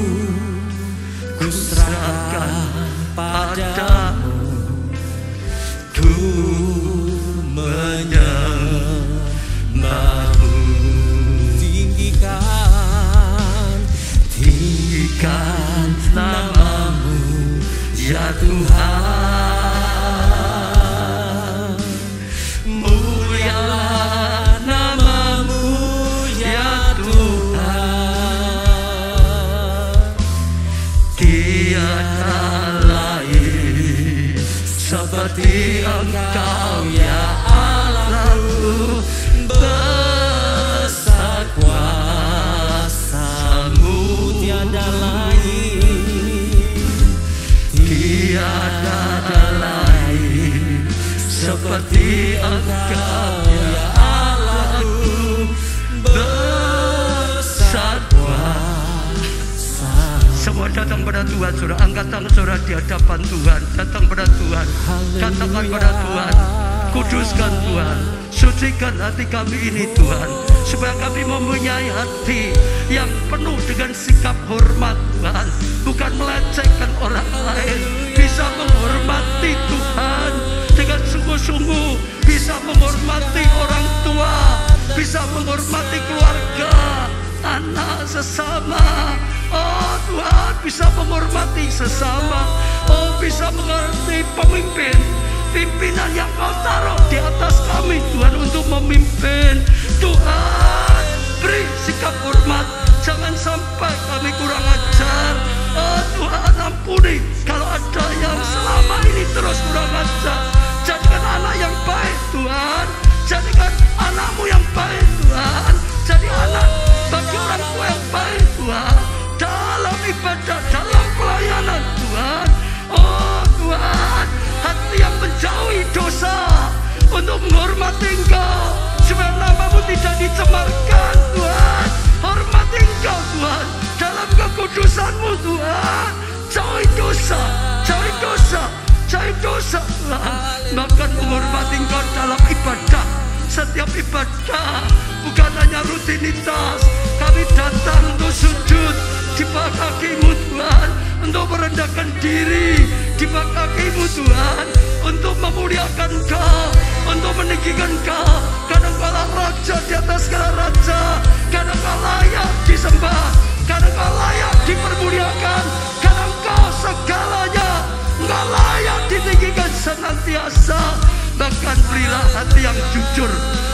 ku serahkan padamu. Ku menyembah-Mu. Tinggikan nama-Mu, ya Tuhan. Mulialah nama-Mu, ya Tuhan. Tiada lain seperti Engkau, ya Allahku. Besar kuasa-Mu, tiada lain. Tiada lain seperti Engkau, ya Allahku. Besar kuasa. Semua datang pada Tuhan, saudara. Angkat tangan saudara di hadapan Tuhan. Datang pada Tuhan. Katakan pada Tuhan, kuduskan Tuhan, sucikan hati kami ini Tuhan, supaya kami mempunyai hati yang penuh dengan sikap hormat Tuhan, bukan melecehkan orang lain, bisa menghormati Tuhan dengan sungguh-sungguh, bisa menghormati orang tua, bisa menghormati keluarga, anak sesama. Oh Tuhan, bisa menghormati sesama. Oh, bisa mengerti pemimpin, pimpinan yang Kau taruh di atas kami Tuhan untuk memimpin. Tuhan, beri sikap hormat, jangan sampai kami kurang ajar. Oh Tuhan, ampuni kalau ada yang selama ini terus kurang ajar. Jadikan anak yang baik Tuhan, jadikan anak-Mu yang baik Tuhan, jadi anak bagi orang tua yang baik Tuhan, dalam ibadah, dalam pelayanan Tuhan. Oh Tuhan, hati yang menjauhi dosa untuk menghormati Engkau, supaya nama-Mu tidak dicemarkan Tuhan. Hormati Engkau Tuhan dalam kekudusan-Mu Tuhan. Jauhi dosa, jauhi dosa, jauhi dosa Tuhan. Bahkan menghormati Engkau dalam ibadah. Setiap ibadah bukan hanya rutinitas. Kami datang untuk sujud di bawah kaki-Mu Tuhan, untuk merendahkan diri di bawah kaki-Mu Tuhan, untuk memuliakan Engkau, untuk meninggikan Engkau, karena Engkaulah Raja di atas segala raja, karena Engkau layak disembah, karena Engkau layak dipermuliakan, karena Engkau segalanya, Engkau layak ditinggikan senantiasa. Bahkan berilah hati yang jujur,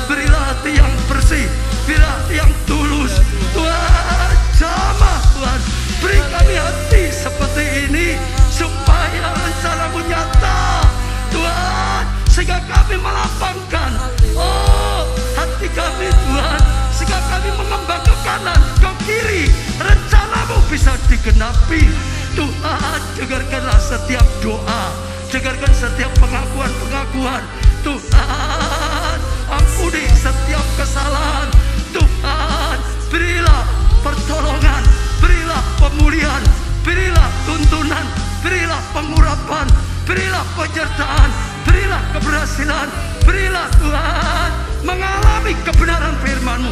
berilah hati yang bersih, berilah hati yang tulus Tuhan. Jamah Tuhan, beri kami hati seperti ini, supaya rencana-Mu nyata Tuhan, sehingga kami melapangkan hati kami Tuhan, sehingga kami mengembang ke kanan, ke kiri, rencana-Mu bisa digenapi Tuhan. Dengarkanlah setiap doa, dengarkan setiap pengakuan-pengakuan Tuhan. Ampuni setiap kesalahan Tuhan. Berilah pertolongan, berilah berilah penyertaan, berilah keberhasilan, berilah Tuhan mengalami kebenaran firman-Mu.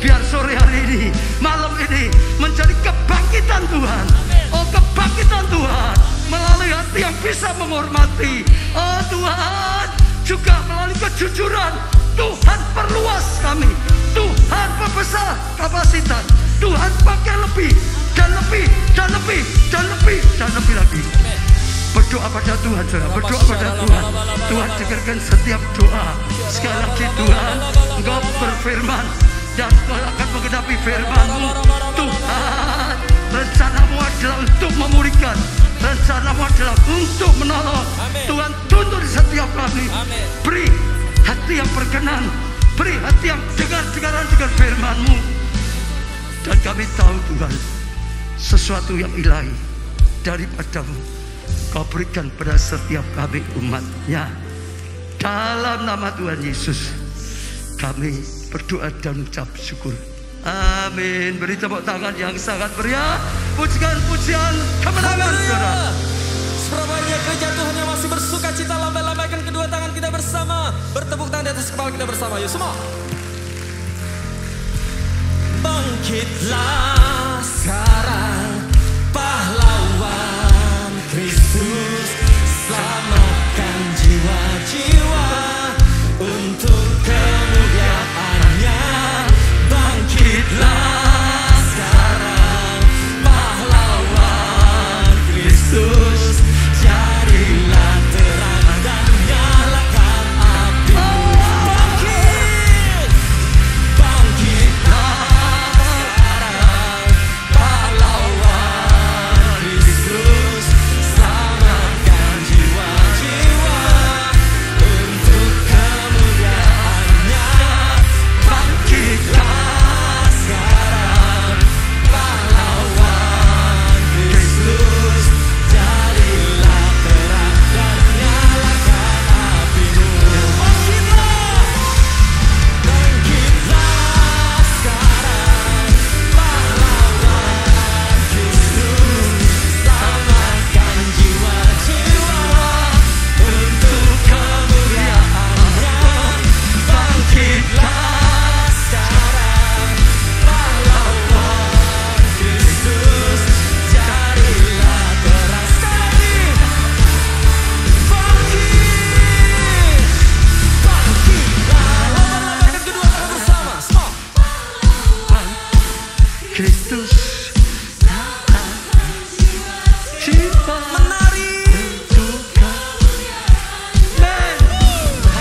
Biar sore hari ini, malam ini menjadi kebangkitan Tuhan. Oh, kebangkitan Tuhan melalui hati yang bisa menghormati. Oh Tuhan, juga melalui kejujuran. Tuhan perluas kami, Tuhan perbesar kapasitas, Tuhan pakai lebih dan lebih dan lebih dan lebih dan lebih lagi. Berdoa pada Tuhan, saudara. Berdoa pada Tuhan. Tuhan dengarkan setiap doa. Sekali lagi Tuhan, Engkau berfirman dan Engkau akan menggenapi firman-Mu. Tuhan, rencana-Mu adalah untuk memulihkan, rencana-Mu adalah untuk menolong. Tuhan, tuntun setiap kami. Beri hati yang berkenan, beri hati yang dengar-dengaran dengan firman-Mu. Dan kami tahu Tuhan, sesuatu yang ilahi daripada-Mu Kau berikan pada setiap kami umat-Nya. Dalam nama Tuhan Yesus kami berdoa dan ucap syukur. Amin. Beri tepuk tangan yang sangat meriah. Pujikan pujian kemenangan saudara. Sepertinya gereja Tuhan yang masih bersuka cita, lambaikan kedua tangan kita bersama, bertepuk tangan di atas kepala kita bersama. Yuk semua. Bangkitlah sekarang, pahlawan Kristus, selamatkan jiwa-jiwa untuk kemuliaan-Nya. Bangkitlah sekarang, pahlawan Kristus, jadilah terang dan nyalakan api-Mu. Bangkitlah sekarang, pahlawan Kristus, selamatkan jiwa-jiwa untuk kemuliaan-Nya. Bangkitlah sekarang, pahlawan Kristus, jadilah terang dan nyalakan api-Mu. Bangkitlah sekarang, pahlawan Kristus, selamatkan jiwa-jiwa untuk kemuliaan-Nya. Bangkitlah sekarang, pahlawan Kristus, jadilah terang. Sekali bangkitlah. Lambaikan kedua tangan bersama. Semua. Kristus cinta Menari.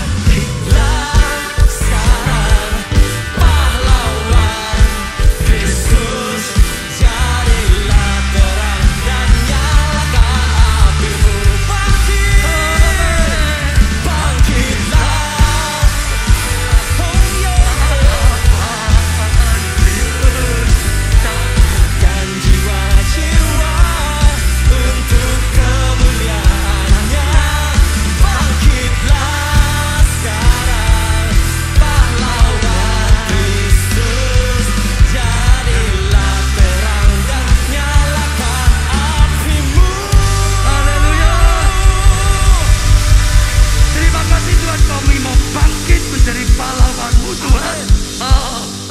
Bangkitlah sekarang, pahlawan Kristus, jadilah terang dan nyalakan api-Mu. Bangkitlah, oh kan jiwa-jiwa untuk kemuliaan-Nya. Bangkitlah sekarang, pahlawan Kristus, jadilah terang dan nyalakan api-Mu. Haleluya. Terima kasih Tuhan, kami mau bangkit menjadi pahlawan-Mu Tuhan.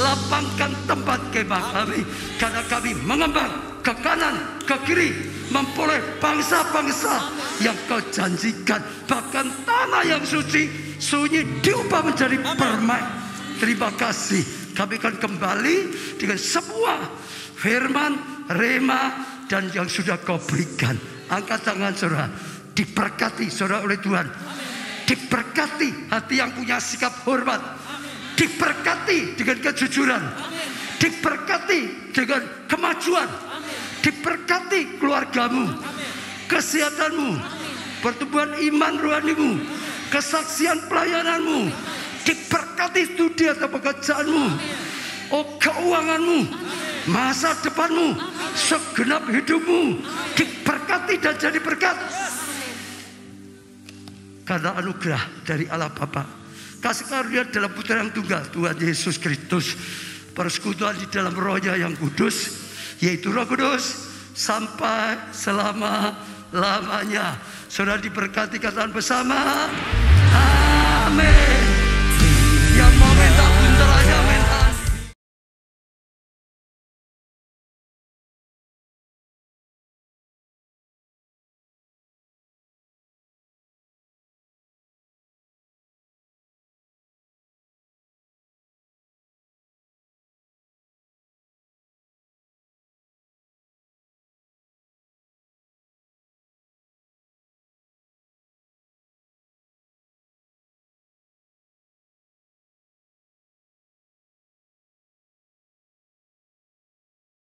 Lapangkan tempat kemah kami, karena kami mengembang ke kanan, ke kiri, memperoleh bangsa-bangsa yang Kau janjikan. Bahkan tanah yang suci, sunyi diubah menjadi permai. Terima kasih, kami akan kembali dengan semua firman, rema, dan yang sudah Kau berikan. Angkat tangan saudara, diberkati saudara oleh Tuhan. Diberkati hati yang punya sikap hormat, diberkati dengan kejujuran, diberkati dengan kemajuan, diberkati keluargamu, kesehatanmu, pertumbuhan iman rohanimu, kesaksian pelayananmu, diberkati studi atau pekerjaanmu, oh keuanganmu, masa depanmu, segenap hidupmu, diberkati dan jadi berkat. Karena anugerah dari Allah Bapa, kasih karunia dalam Putra yang tunggal Tuhan Yesus Kristus, persekutuan di dalam Roh-Nya yang kudus, yaitu Roh Kudus, sampai selama-lamanya. Saudara diberkati, katakan bersama. Amin.